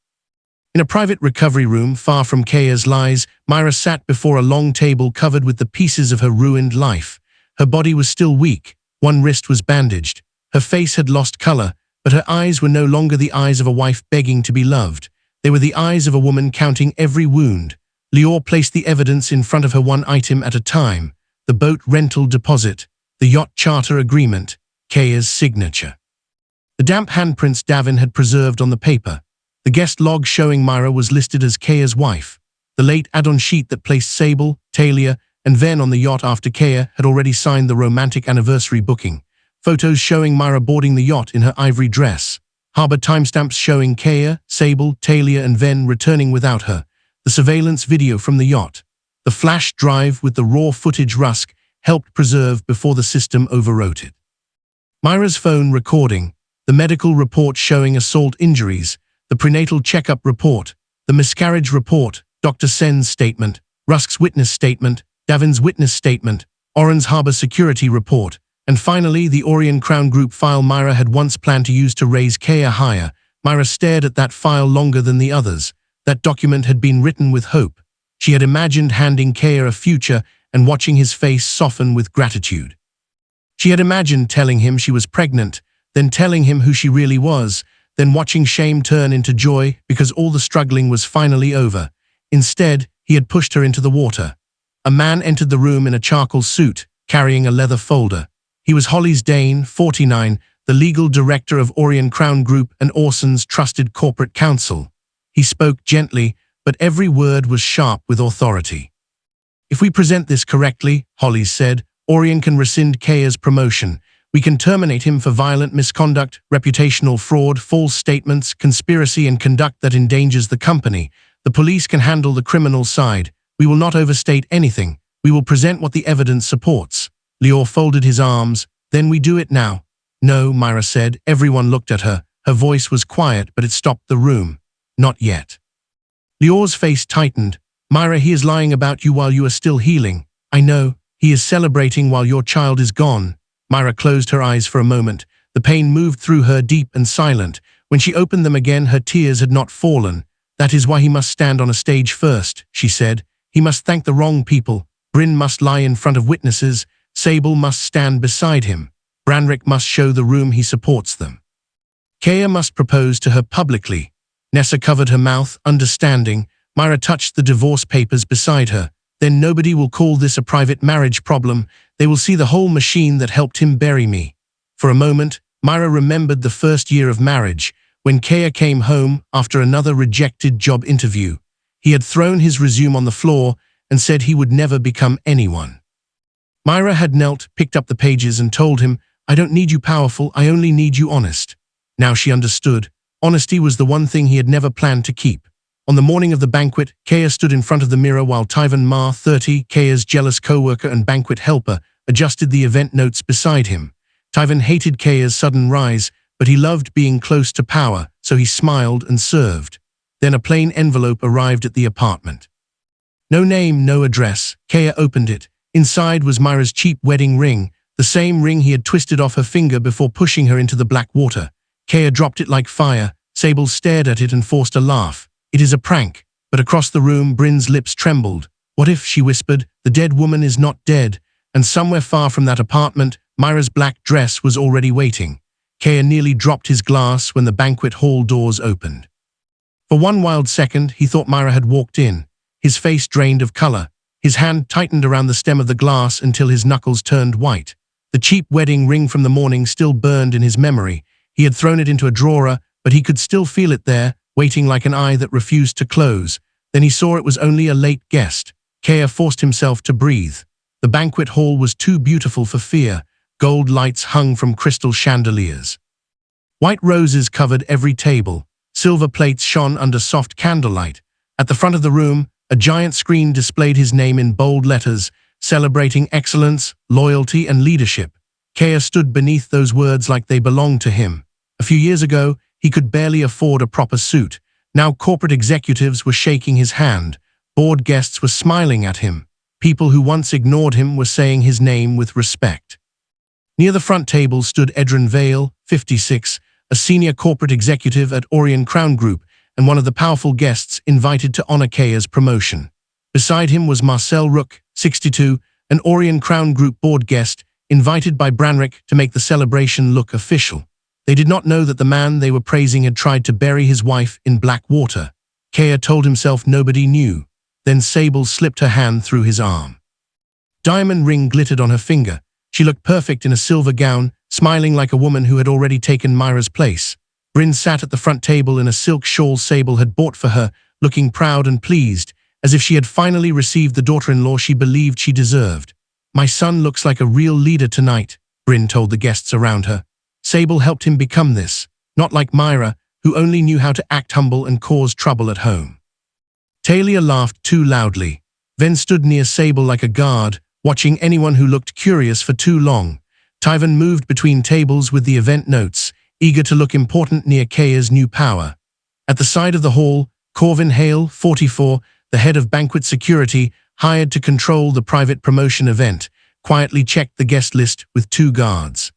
In a private recovery room far from Keir's lies, Mira sat before a long table covered with the pieces of her ruined life. Her body was still weak, one wrist was bandaged. Her face had lost color, but her eyes were no longer the eyes of a wife begging to be loved. They were the eyes of a woman counting every wound. Lior placed the evidence in front of her one item at a time: the boat rental deposit, the yacht charter agreement, Keir's signature. The damp handprints Davin had preserved on the paper. The guest log showing Mira was listed as Keir's wife. The late add-on sheet that placed Sable, Talia, and Ven on the yacht after Keir had already signed the romantic anniversary booking. Photos showing Mira boarding the yacht in her ivory dress. Harbor timestamps showing Keir, Sable, Talia, and Ven returning without her. The surveillance video from the yacht. The flash drive with the raw footage Rusk helped preserve before the system overwrote it. Mira's phone recording. The medical report showing assault injuries. The prenatal checkup report. The miscarriage report. Dr. Sen's statement. Rusk's witness statement. Davin's witness statement. Oren's harbor security report. And finally, the Orson Crown Group file Mira had once planned to use to raise Keir higher. Mira stared at that file longer than the others. That document had been written with hope. She had imagined handing Keir a future and watching his face soften with gratitude. She had imagined telling him she was pregnant, then telling him who she really was, then watching shame turn into joy because all the struggling was finally over. Instead, he had pushed her into the water. A man entered the room in a charcoal suit, carrying a leather folder. He was Hollis Dane, 49, the legal director of Orson Crown Group and Orson's trusted corporate counsel. He spoke gently, but every word was sharp with authority. "If we present this correctly," Hollis said, "Orson can rescind Keir's promotion. We can terminate him for violent misconduct, reputational fraud, false statements, conspiracy, and conduct that endangers the company. The police can handle the criminal side. We will not overstate anything. We will present what the evidence supports." Lior folded his arms. "Then we do it now." "No," Mira said. Everyone looked at her. Her voice was quiet, but it stopped the room. "Not yet." Lior's face tightened. "Mira, he is lying about you while you are still healing. I know. He is celebrating while your child is gone." Mira closed her eyes for a moment. The pain moved through her, deep and silent. When she opened them again, her tears had not fallen. "That is why he must stand on a stage first," she said. "He must thank the wrong people. Bryn must lie in front of witnesses. Sable must stand beside him. Branrick must show the room he supports them. Keir must propose to her publicly." Nessa covered her mouth, understanding. Mira touched the divorce papers beside her. "Then nobody will call this a private marriage problem. They will see the whole machine that helped him bury me." For a moment, Mira remembered the first year of marriage, when Keir came home after another rejected job interview. He had thrown his resume on the floor and said he would never become anyone. Mira had knelt, picked up the pages, and told him, "I don't need you powerful, I only need you honest." Now she understood. Honesty was the one thing he had never planned to keep. On the morning of the banquet, Keir stood in front of the mirror while Tyvan Ma, 30, Keir's jealous co-worker and banquet helper, adjusted the event notes beside him. Tyvan hated Keir's sudden rise, but he loved being close to power, so he smiled and served. Then a plain envelope arrived at the apartment. No name, no address. Keir opened it. Inside was Mira's cheap wedding ring, the same ring he had twisted off her finger before pushing her into the black water. Keir dropped it like fire. Sable stared at it and forced a laugh. "It is a prank." But across the room, Bryn's lips trembled. "What if," she whispered, "the dead woman is not dead?" And somewhere far from that apartment, Mira's black dress was already waiting. Keir nearly dropped his glass when the banquet hall doors opened. For one wild second, he thought Mira had walked in. His face drained of color. His hand tightened around the stem of the glass until his knuckles turned white. The cheap wedding ring from the morning still burned in his memory. He had thrown it into a drawer, but he could still feel it there, waiting like an eye that refused to close. Then he saw it was only a late guest. Keir forced himself to breathe. The banquet hall was too beautiful for fear. Gold lights hung from crystal chandeliers. White roses covered every table. Silver plates shone under soft candlelight. At the front of the room, a giant screen displayed his name in bold letters, celebrating excellence, loyalty, and leadership. Keir stood beneath those words like they belonged to him. A few years ago, he could barely afford a proper suit. Now corporate executives were shaking his hand. Board guests were smiling at him. People who once ignored him were saying his name with respect. Near the front table stood Edrin Vale, 56, a senior corporate executive at Orson Cael Group and one of the powerful guests invited to honor Keir's promotion. Beside him was Marcel Rook, 62, an Orson Cael Group board guest, invited by Branrick to make the celebration look official. They did not know that the man they were praising had tried to bury his wife in black water. Keir told himself nobody knew. Then Sable slipped her hand through his arm. Diamond ring glittered on her finger. She looked perfect in a silver gown, smiling like a woman who had already taken Mira's place. Bryn sat at the front table in a silk shawl Sable had bought for her, looking proud and pleased, as if she had finally received the daughter-in-law she believed she deserved. "My son looks like a real leader tonight," Bryn told the guests around her. Sable helped him become this, not like Mira, who only knew how to act humble and cause trouble at home. Talia laughed too loudly. Ven stood near Sable like a guard, watching anyone who looked curious for too long. Tyvan moved between tables with the event notes, eager to look important near Keir's new power. At the side of the hall, Corvin Hale, 44, the head of Banquet security, hired to control the private promotion event, quietly checked the guest list with 2 guards.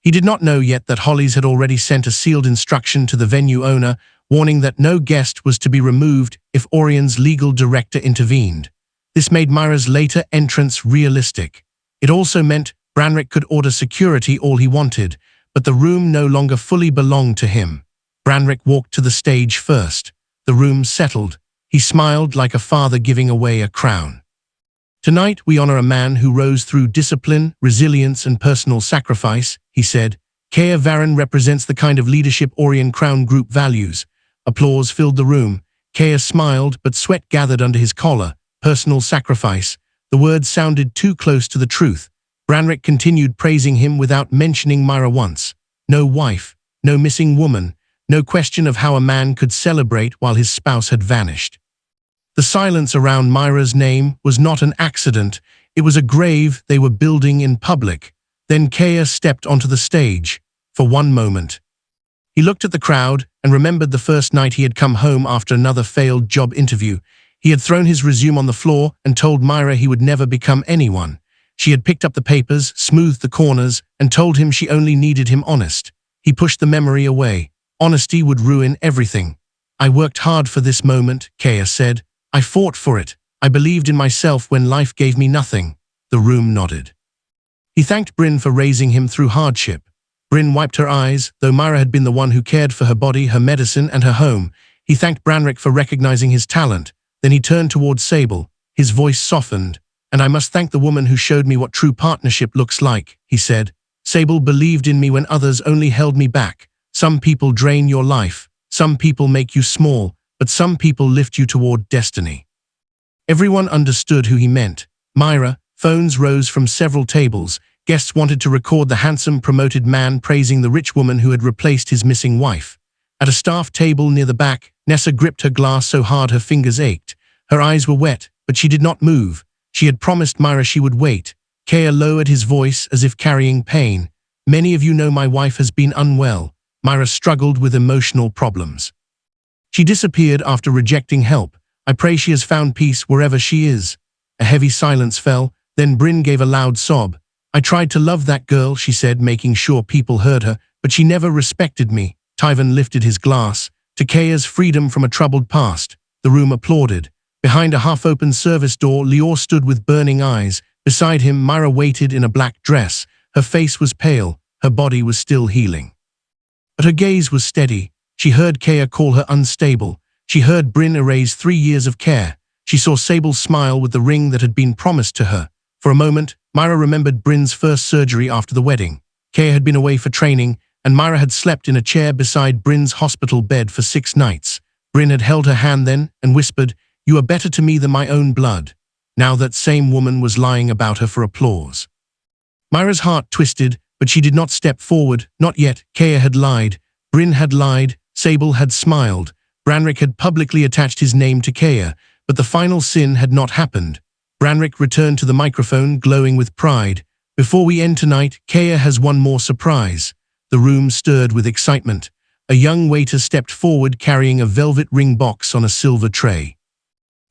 He did not know yet that Hollies had already sent a sealed instruction to the venue owner, warning that no guest was to be removed if Orion's legal director intervened. This made Mira's later entrance realistic. It also meant Branrick could order security all he wanted, but the room no longer fully belonged to him. Branrick walked to the stage first. The room settled. He smiled like a father giving away a crown. "Tonight we honor a man who rose through discipline, resilience, and personal sacrifice," he said. "Keir Varron represents the kind of leadership Orson Cael Group values." Applause filled the room. Keir smiled, but sweat gathered under his collar. Personal sacrifice. The words sounded too close to the truth. Branrick continued praising him without mentioning Mira once. No wife, no missing woman, no question of how a man could celebrate while his spouse had vanished. The silence around Mira's name was not an accident. It was a grave they were building in public. Then Keir stepped onto the stage. For one moment, he looked at the crowd and remembered the first night he had come home after another failed job interview. He had thrown his resume on the floor and told Mira he would never become anyone. She had picked up the papers, smoothed the corners, and told him she only needed him honest. He pushed the memory away. Honesty would ruin everything. "I worked hard for this moment," Keir said. "I fought for it. I believed in myself when life gave me nothing." The room nodded. He thanked Bryn for raising him through hardship. Bryn wiped her eyes, though Mira had been the one who cared for her body, her medicine, and her home. He thanked Branrick for recognizing his talent. Then he turned towards Sable. His voice softened. "And I must thank the woman who showed me what true partnership looks like," he said. "Sable believed in me when others only held me back. Some people drain your life. Some people make you small, but some people lift you toward destiny." Everyone understood who he meant. Mira. Phones rose from several tables. Guests wanted to record the handsome, promoted man praising the rich woman who had replaced his missing wife. At a staff table near the back, Nessa gripped her glass so hard her fingers ached. Her eyes were wet, but she did not move. She had promised Mira she would wait. Keir lowered his voice as if carrying pain. "Many of you know my wife has been unwell." Mira struggled with emotional problems. "She disappeared after rejecting help. I pray she has found peace wherever she is." A heavy silence fell. Then Bryn gave a loud sob. "I tried to love that girl," she said, making sure people heard her, "but she never respected me." Tyvan lifted his glass. "To Keir's freedom from a troubled past." The room applauded. Behind a half-open service door, Lior stood with burning eyes. Beside him, Mira waited in a black dress. Her face was pale. Her body was still healing. But her gaze was steady. She heard Keir call her unstable. She heard Bryn erase 3 years of care. She saw Sable smile with the ring that had been promised to her. For a moment, Mira remembered Bryn's first surgery after the wedding. Keir had been away for training, and Mira had slept in a chair beside Bryn's hospital bed for 6 nights. Bryn had held her hand then and whispered, "You are better to me than my own blood." Now that same woman was lying about her for applause. Mira's heart twisted, but she did not step forward. Not yet. Keir had lied. Bryn had lied. Sable had smiled. Branrick had publicly attached his name to Keir, but the final sin had not happened. Branrick returned to the microphone, glowing with pride. "Before we end tonight, Keir has one more surprise." The room stirred with excitement. A young waiter stepped forward carrying a velvet ring box on a silver tray.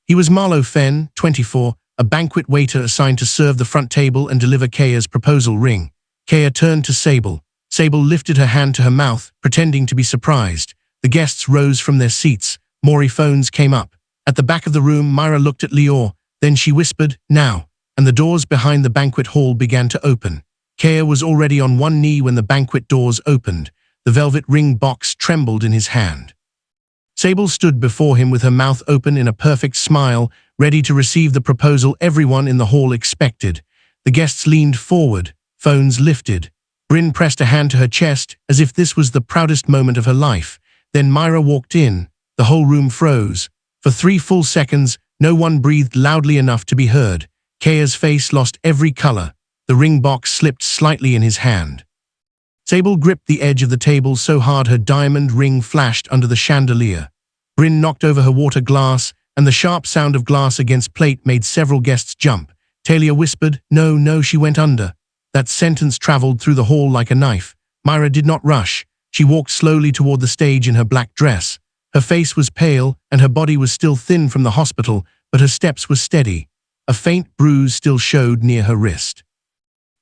He was Marlowe Fenn, 24, a banquet waiter assigned to serve the front table and deliver Keir's proposal ring. Keir turned to Sable. Sable lifted her hand to her mouth, pretending to be surprised. The guests rose from their seats. More phones came up. At the back of the room, Mira looked at Lior. Then she whispered, "Now," and the doors behind the banquet hall began to open. Keir was already on one knee when the banquet doors opened. The velvet ring box trembled in his hand. Sable stood before him with her mouth open in a perfect smile, ready to receive the proposal everyone in the hall expected. The guests leaned forward, phones lifted. Bryn pressed a hand to her chest as if this was the proudest moment of her life. Then Mira walked in. The whole room froze. For 3 full seconds, no one breathed loudly enough to be heard. Keir's face lost every color. The ring box slipped slightly in his hand. Sable gripped the edge of the table so hard her diamond ring flashed under the chandelier. Bryn knocked over her water glass, and the sharp sound of glass against plate made several guests jump. Talia whispered, "No, no," she went under. That sentence traveled through the hall like a knife. Mira did not rush. She walked slowly toward the stage in her black dress. Her face was pale, and her body was still thin from the hospital, but her steps were steady. A faint bruise still showed near her wrist.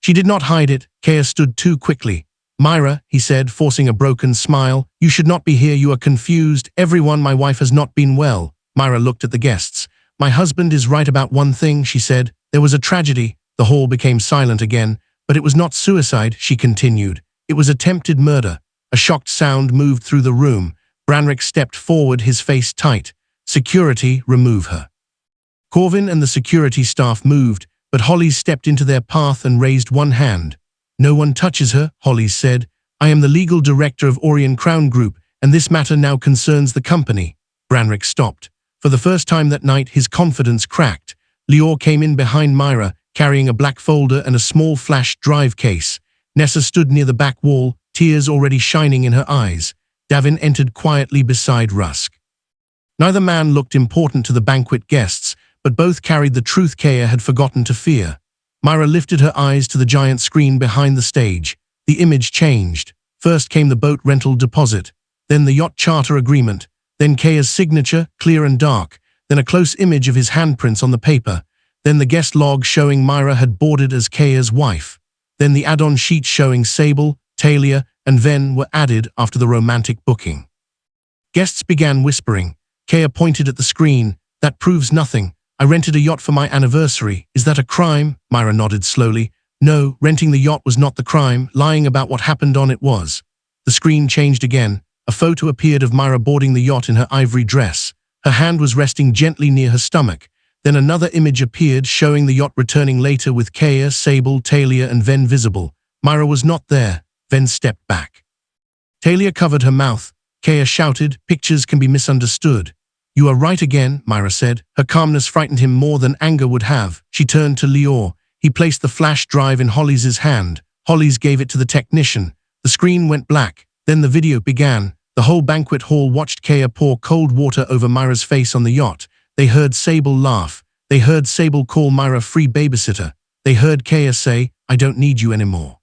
She did not hide it. Keir stood too quickly. "Mira," he said, forcing a broken smile, "you should not be here. You are confused. Everyone, my wife has not been well." Mira looked at the guests. "My husband is right about one thing," she said. "There was a tragedy." The hall became silent again. "But it was not suicide," she continued. "It was attempted murder." A shocked sound moved through the room. Branrick stepped forward, his face tight. "Security, remove her." Corvin and the security staff moved, but Hollies stepped into their path and raised one hand. "No one touches her," Hollies said. "I am the legal director of Orson Crown Group, and this matter now concerns the company." Branrick stopped. For the first time that night, his confidence cracked. Lior came in behind Mira, carrying a black folder and a small flash drive case. Nessa stood near the back wall, tears already shining in her eyes. Davin entered quietly beside Rusk. Neither man looked important to the banquet guests, but both carried the truth Keir had forgotten to fear. Mira lifted her eyes to the giant screen behind the stage. The image changed. First came the boat rental deposit, then the yacht charter agreement, then Keir's signature, clear and dark, then a close image of his handprints on the paper, then the guest log showing Mira had boarded as Keir's wife, then the add-on sheet showing Sable, Talia, and Ven were added after the romantic booking. Guests began whispering. Keir pointed at the screen. "That proves nothing. I rented a yacht for my anniversary. Is that a crime?" Mira nodded slowly. "No, renting the yacht was not the crime. Lying about what happened on it was." The screen changed again. A photo appeared of Mira boarding the yacht in her ivory dress. Her hand was resting gently near her stomach. Then another image appeared showing the yacht returning later with Keir, Sable, Talia, and Ven visible. Mira was not there. Ven stepped back. Talia covered her mouth. Keir shouted, "Pictures can be misunderstood." "You are right again," Mira said. Her calmness frightened him more than anger would have. She turned to Lior. He placed the flash drive in Hollies' hand. Hollies gave it to the technician. The screen went black. Then the video began. The whole banquet hall watched Keir pour cold water over Mira's face on the yacht. They heard Sable laugh. They heard Sable call Mira free babysitter. They heard Keir say, "I don't need you anymore."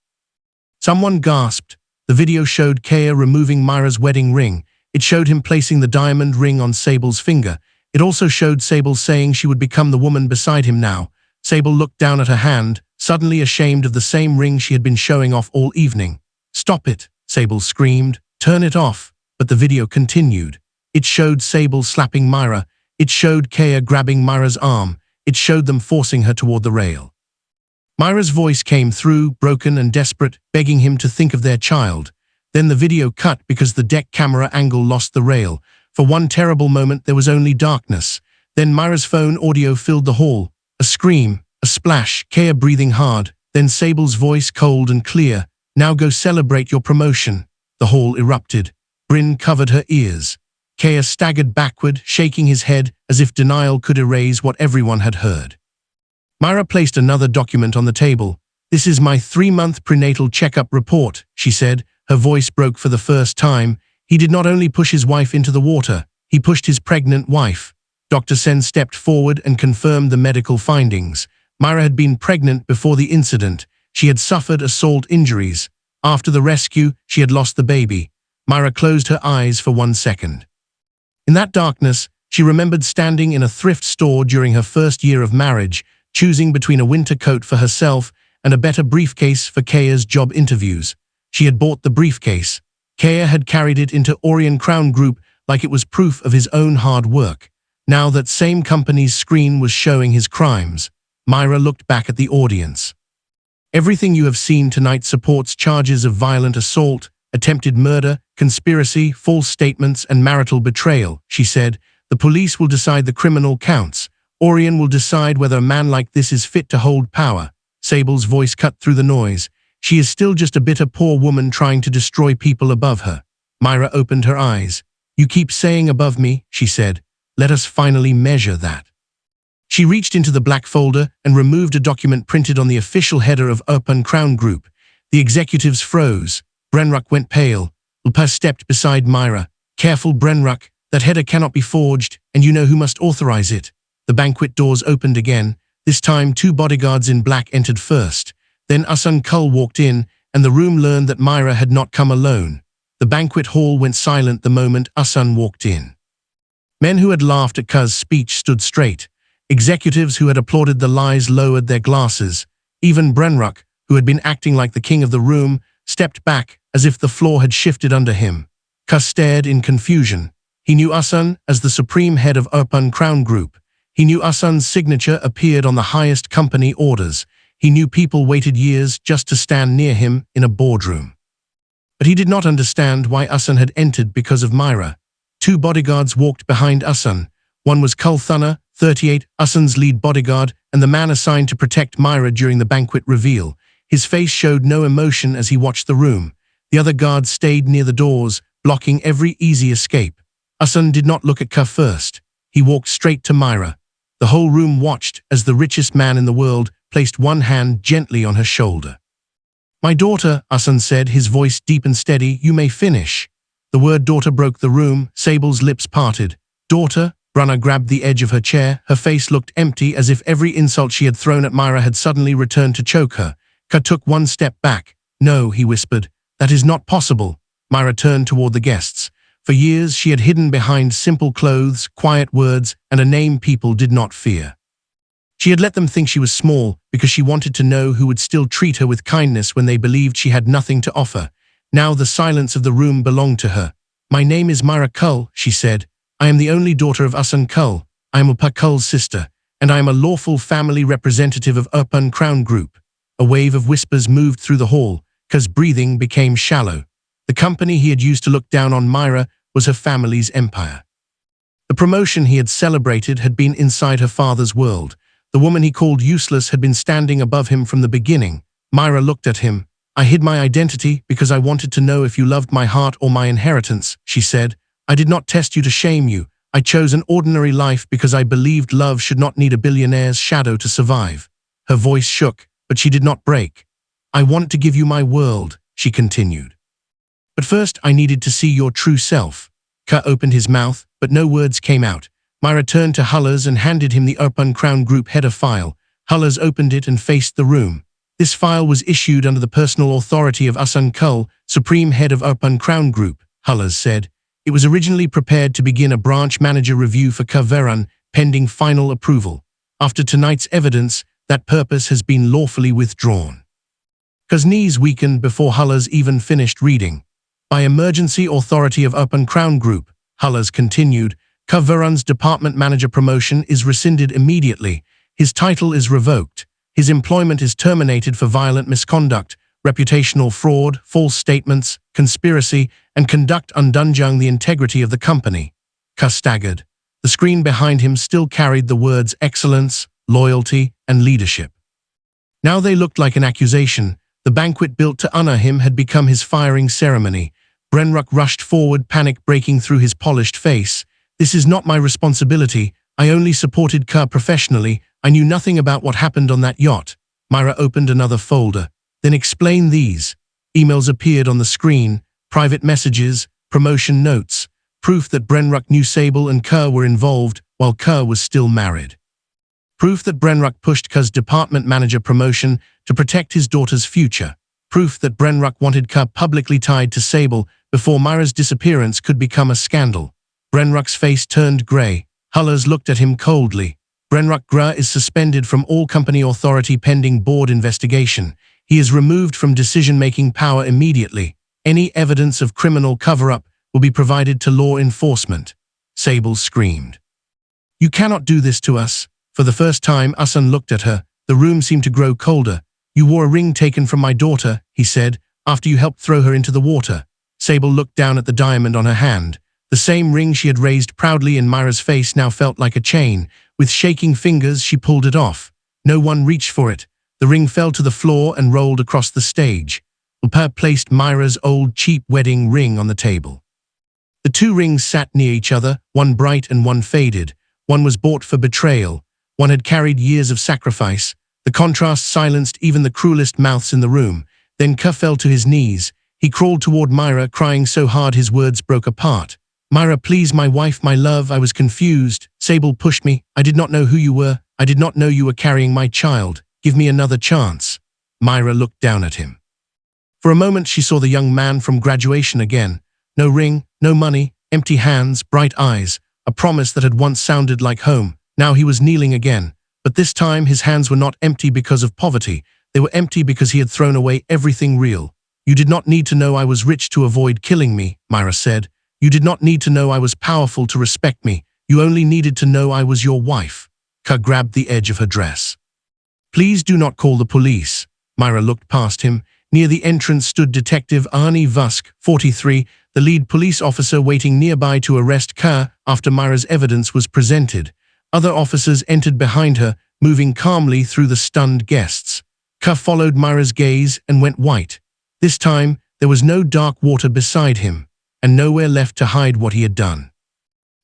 Someone gasped. The video showed Keir removing Mira's wedding ring. It showed him placing the diamond ring on Sable's finger. It also showed Sable saying she would become the woman beside him now. Sable looked down at her hand, suddenly ashamed of the same ring she had been showing off all evening. "Stop it," Sable screamed. "Turn it off." But the video continued. It showed Sable slapping Mira. It showed Keir grabbing Mira's arm. It showed them forcing her toward the rail. Mira's voice came through, broken and desperate, begging him to think of their child. Then the video cut because the deck camera angle lost the rail. For one terrible moment there was only darkness. Then Mira's phone audio filled the hall. A scream, a splash, Keir breathing hard. Then Sable's voice cold and clear. "Now go celebrate your promotion." The hall erupted. Bryn covered her ears. Keir staggered backward, shaking his head as if denial could erase what everyone had heard. Mira placed another document on the table. "This is my 3-month prenatal checkup report," she said. Her voice broke for the first time. He did not only push his wife into the water, he pushed his pregnant wife. Dr. Sen stepped forward and confirmed the medical findings. Mira had been pregnant before the incident. She had suffered assault injuries. After the rescue, she had lost the baby. Mira closed her eyes for 1 second. In that darkness, she remembered standing in a thrift store during her first year of marriage, choosing between a winter coat for herself and a better briefcase for Keir's job interviews. She had bought the briefcase. Keir had carried it into Orson Crown Group like it was proof of his own hard work. Now that same company's screen was showing his crimes, Mira looked back at the audience. Everything you have seen tonight supports charges of violent assault, attempted murder, conspiracy, false statements, and marital betrayal, she said. The police will decide the criminal counts. Orson will decide whether a man like this is fit to hold power. Sable's voice cut through the noise. She is still just a bitter poor woman trying to destroy people above her. Mira opened her eyes. You keep saying above me, she said. Let us finally measure that. She reached into the black folder and removed a document printed on the official header of Orson Crown Group. The executives froze. Brenruck went pale. Ulpa stepped beside Mira. Careful, Brenruck. That header cannot be forged, and you know who must authorize it. The banquet doors opened again. This time 2 bodyguards in black entered first. Then Orson Cael walked in, and the room learned that Mira had not come alone. The banquet hall went silent the moment Orson walked in. Men who had laughed at Cael's speech stood straight. Executives who had applauded the lies lowered their glasses. Even Brenruck, who had been acting like the king of the room, stepped back as if the floor had shifted under him. Cael stared in confusion. He knew Orson as the supreme head of Orson Crown Group. He knew Orson's signature appeared on the highest company orders. He knew people waited years just to stand near him in a boardroom. But he did not understand why Orson had entered because of Mira. 2 bodyguards walked behind Orson. One was Cael Thunner, 38, Orson's lead bodyguard, and the man assigned to protect Mira during the banquet reveal. His face showed no emotion as he watched the room. The other guards stayed near the doors, blocking every easy escape. Orson did not look at Cael first. He walked straight to Mira. The whole room watched as the richest man in the world placed one hand gently on her shoulder. My daughter, Orson said, his voice deep and steady, you may finish. The word daughter broke the room. Sable's lips parted. Daughter? Brunner grabbed the edge of her chair. Her face looked empty, as if every insult she had thrown at Mira had suddenly returned to choke her. Cael took one step back. No, he whispered. That is not possible. Mira turned toward the guests. For years she had hidden behind simple clothes, quiet words, and a name people did not fear. She had let them think she was small because she wanted to know who would still treat her with kindness when they believed she had nothing to offer. Now the silence of the room belonged to her. My name is Mira Cael, she said. I am the only daughter of Orson Cael. I am Ulpa Cael's sister, and I am a lawful family representative of Orson Crown Group. A wave of whispers moved through the hall. Cael's breathing became shallow. The company he had used to look down on Mira was her family's empire. The promotion he had celebrated had been inside her father's world. The woman he called useless had been standing above him from the beginning. Mira looked at him. I hid my identity because I wanted to know if you loved my heart or my inheritance, she said. I did not test you to shame you. I chose an ordinary life because I believed love should not need a billionaire's shadow to survive. Her voice shook, but she did not break. I want to give you my world, she continued. But first I needed to see your true self. Cael opened his mouth, but no words came out. Mira turned to Hullers and handed him the Orson Crown Group header file. Hullers opened it and faced the room. This file was issued under the personal authority of Orson Cael, supreme head of Orson Crown Group, Hullers said. It was originally prepared to begin a branch manager review for Keir Varron, pending final approval. After tonight's evidence, that purpose has been lawfully withdrawn. Cael's knees weakened before Hullers even finished reading. By emergency authority of Orson Crown Group, Hullers continued, Keir Varron's department manager promotion is rescinded immediately. His title is revoked. His employment is terminated for violent misconduct, reputational fraud, false statements, conspiracy, and conduct undunjung the integrity of the company. Cael staggered. The screen behind him still carried the words excellence, loyalty, and leadership. Now they looked like an accusation. The banquet built to honor him had become his firing ceremony. Brenruck rushed forward, panic breaking through his polished face. This is not my responsibility. I only supported Keir professionally. I knew nothing about what happened on that yacht. Mira opened another folder. Then explain these. Emails appeared on the screen, private messages, promotion notes, proof that Brenruck knew Sable and Keir were involved while Keir was still married. Proof that Brenruck pushed Keir's department manager promotion to protect his daughter's future. Proof that Brenruck wanted Keir publicly tied to Sable before Mira's disappearance could become a scandal. Brenruck's face turned grey. Hullers looked at him coldly. Brenruck Grah is suspended from all company authority pending board investigation. He is removed from decision-making power immediately. Any evidence of criminal cover-up will be provided to law enforcement. Sable screamed. You cannot do this to us. For the first time, Orson looked at her. The room seemed to grow colder. You wore a ring taken from my daughter, he said, after you helped throw her into the water. Sable looked down at the diamond on her hand. The same ring she had raised proudly in Mira's face now felt like a chain. With shaking fingers, she pulled it off. No one reached for it. The ring fell to the floor and rolled across the stage. Keir placed Mira's old cheap wedding ring on the table. The two rings sat near each other, one bright and one faded. One was bought for betrayal. One had carried years of sacrifice. The contrast silenced even the cruelest mouths in the room. Then Keir fell to his knees. He crawled toward Mira, crying so hard his words broke apart. Mira, please, my wife, my love, I was confused. Sable pushed me. I did not know who you were. I did not know you were carrying my child. Give me another chance. Mira looked down at him. For a moment she saw the young man from graduation again. No ring, no money, empty hands, bright eyes, a promise that had once sounded like home. Now he was kneeling again. But this time his hands were not empty because of poverty. They were empty because he had thrown away everything real. You did not need to know I was rich to avoid killing me, Mira said. You did not need to know I was powerful to respect me. You only needed to know I was your wife. Keir grabbed the edge of her dress. Please do not call the police. Mira looked past him. Near the entrance stood Detective Arnie Vusk, 43, the lead police officer waiting nearby to arrest Keir after Mira's evidence was presented. Other officers entered behind her, moving calmly through the stunned guests. Keir followed Mira's gaze and went white. This time, there was no dark water beside him, and nowhere left to hide what he had done.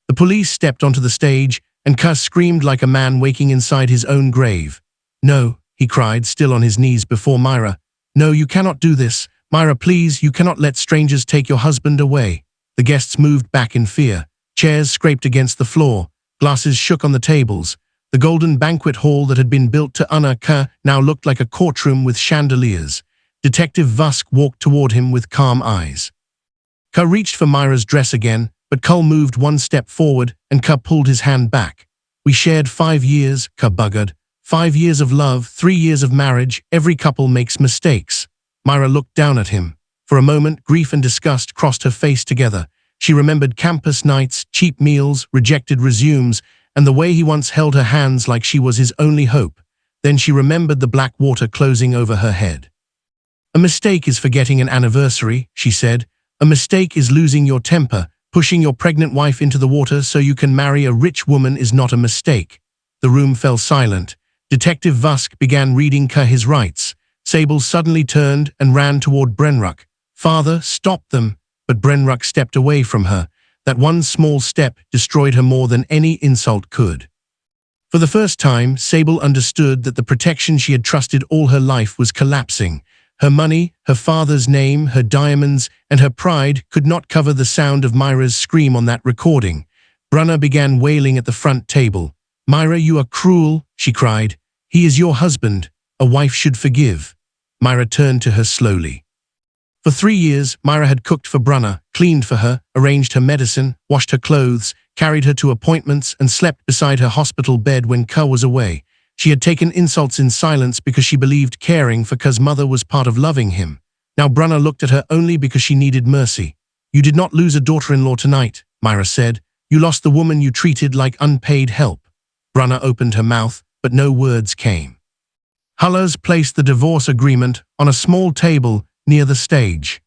The police stepped onto the stage, and Keir screamed like a man waking inside his own grave. No, he cried, still on his knees before Mira. No, you cannot do this. Mira, please, you cannot let strangers take your husband away. The guests moved back in fear. Chairs scraped against the floor. Glasses shook on the tables. The golden banquet hall that had been built to honor Keir now looked like a courtroom with chandeliers. Detective Vusk walked toward him with calm eyes. Keir reached for Mira's dress again, but Keil moved one step forward and Keir pulled his hand back. We shared 5 years, Keir buggered. 5 years of love, 3 years of marriage. Every couple makes mistakes. Mira looked down at him. For a moment, grief and disgust crossed her face together. She remembered campus nights, cheap meals, rejected resumes, and the way he once held her hands like she was his only hope. Then she remembered the black water closing over her head. A mistake is forgetting an anniversary, she said. A mistake is losing your temper. Pushing your pregnant wife into the water so you can marry a rich woman is not a mistake. The room fell silent. Detective Vusk began reading Keir his rights. Sable suddenly turned and ran toward Brenruck. Father, stop them. But Brenruck stepped away from her. That one small step destroyed her more than any insult could. For the first time, Sable understood that the protection she had trusted all her life was collapsing. Her money, her father's name, her diamonds, and her pride could not cover the sound of Mira's scream on that recording. Brunner began wailing at the front table. Mira, you are cruel, she cried. He is your husband. A wife should forgive. Mira turned to her slowly. For 3 years, Mira had cooked for Brunner, cleaned for her, arranged her medicine, washed her clothes, carried her to appointments, and slept beside her hospital bed when Keir was away. She had taken insults in silence because she believed caring for Keir's mother was part of loving him. Now Brunner looked at her only because she needed mercy. You did not lose a daughter-in-law tonight, Mira said. You lost the woman you treated like unpaid help. Brunner opened her mouth, but no words came. Hullers placed the divorce agreement on a small table near the stage.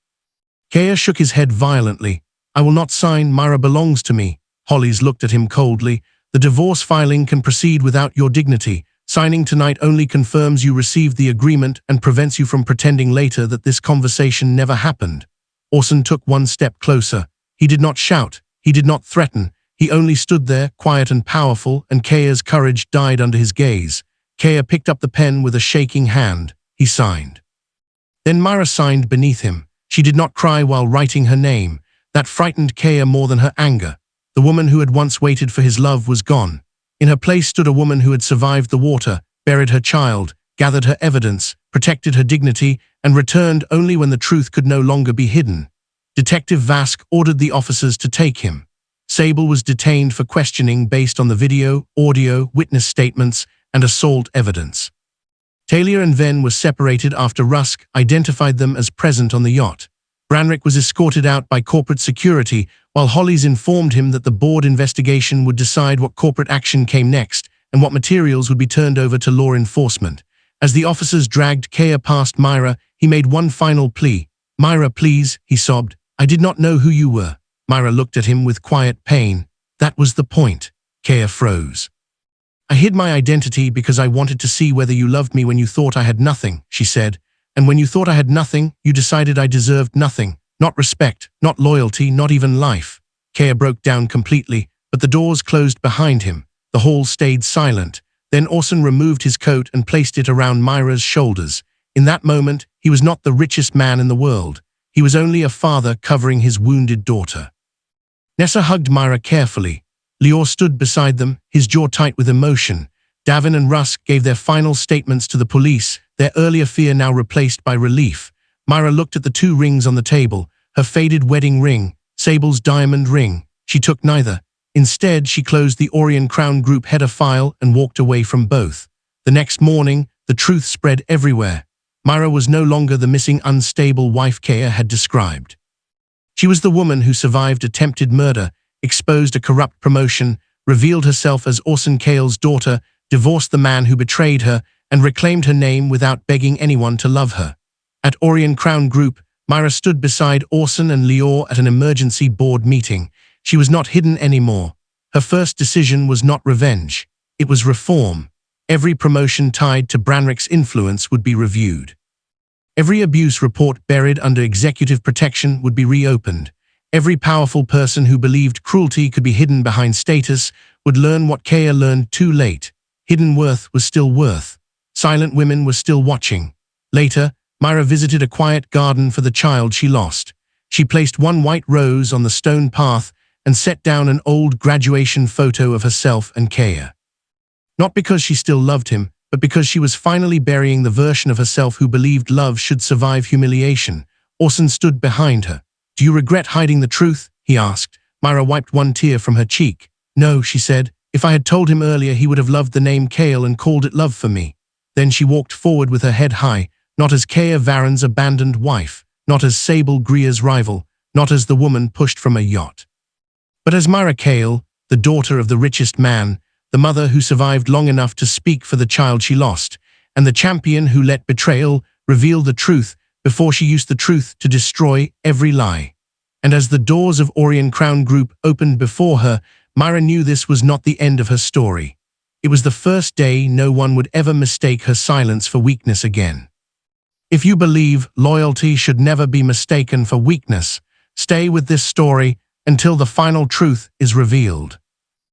Keir shook his head violently. I will not sign. Mira belongs to me. Hollies looked at him coldly. The divorce filing can proceed without your dignity. Signing tonight only confirms you received the agreement and prevents you from pretending later that this conversation never happened. Orson took one step closer. He did not shout. He did not threaten. He only stood there, quiet and powerful, and Keir's courage died under his gaze. Keir picked up the pen with a shaking hand. He signed. Then Mira signed beneath him. She did not cry while writing her name. That frightened Keir more than her anger. The woman who had once waited for his love was gone. In her place stood a woman who had survived the water, buried her child, gathered her evidence, protected her dignity, and returned only when the truth could no longer be hidden. Detective Vusk ordered the officers to take him. Sable was detained for questioning based on the video, audio, witness statements, and assault evidence. Talia and Venn were separated after Rusk identified them as present on the yacht. Branrick was escorted out by corporate security, while Hollies informed him that the board investigation would decide what corporate action came next and what materials would be turned over to law enforcement. As the officers dragged Keir past Mira, he made one final plea. "Mira, please," he sobbed. "I did not know who you were." Mira looked at him with quiet pain. "That was the point." Keir froze. "I hid my identity because I wanted to see whether you loved me when you thought I had nothing," she said. "And when you thought I had nothing, you decided I deserved nothing. Not respect, not loyalty, not even life." Keir broke down completely, but the doors closed behind him. The hall stayed silent. Then Orson removed his coat and placed it around Mira's shoulders. In that moment, he was not the richest man in the world. He was only a father covering his wounded daughter. Nessa hugged Mira carefully. Lior stood beside them, his jaw tight with emotion. Davin and Rusk gave their final statements to the police, their earlier fear now replaced by relief. Mira looked at the two rings on the table, her faded wedding ring, Sable's diamond ring. She took neither. Instead, she closed the Orion Crown Group header file and walked away from both. The next morning, the truth spread everywhere. Mira was no longer the missing, unstable wife Keir had described. She was the woman who survived attempted murder, exposed a corrupt promotion, revealed herself as Orson Cael's daughter, divorced the man who betrayed her, and reclaimed her name without begging anyone to love her. At Orion Crown Group, Mira stood beside Orson and Lior at an emergency board meeting. She was not hidden anymore. Her first decision was not revenge. It was reform. Every promotion tied to Branrick's influence would be reviewed. Every abuse report buried under executive protection would be reopened. Every powerful person who believed cruelty could be hidden behind status would learn what Keir learned too late. Hidden worth was still worth. Silent women were still watching. Later, Mira visited a quiet garden for the child she lost. She placed one white rose on the stone path and set down an old graduation photo of herself and Keir. Not because she still loved him, but because she was finally burying the version of herself who believed love should survive humiliation. Orson stood behind her. "Do you regret hiding the truth?" he asked. Mira wiped one tear from her cheek. "No," she said. "If I had told him earlier, he would have loved the name Cael and called it love for me." Then she walked forward with her head high, not as Keir Varron's abandoned wife, not as Sable Greer's rival, not as the woman pushed from a yacht, but as Mira Cael, the daughter of the richest man, the mother who survived long enough to speak for the child she lost, and the champion who let betrayal reveal the truth before she used the truth to destroy every lie. And as the doors of Orion Crown Group opened before her, Mira knew this was not the end of her story. It was the first day no one would ever mistake her silence for weakness again. If you believe loyalty should never be mistaken for weakness, stay with this story until the final truth is revealed.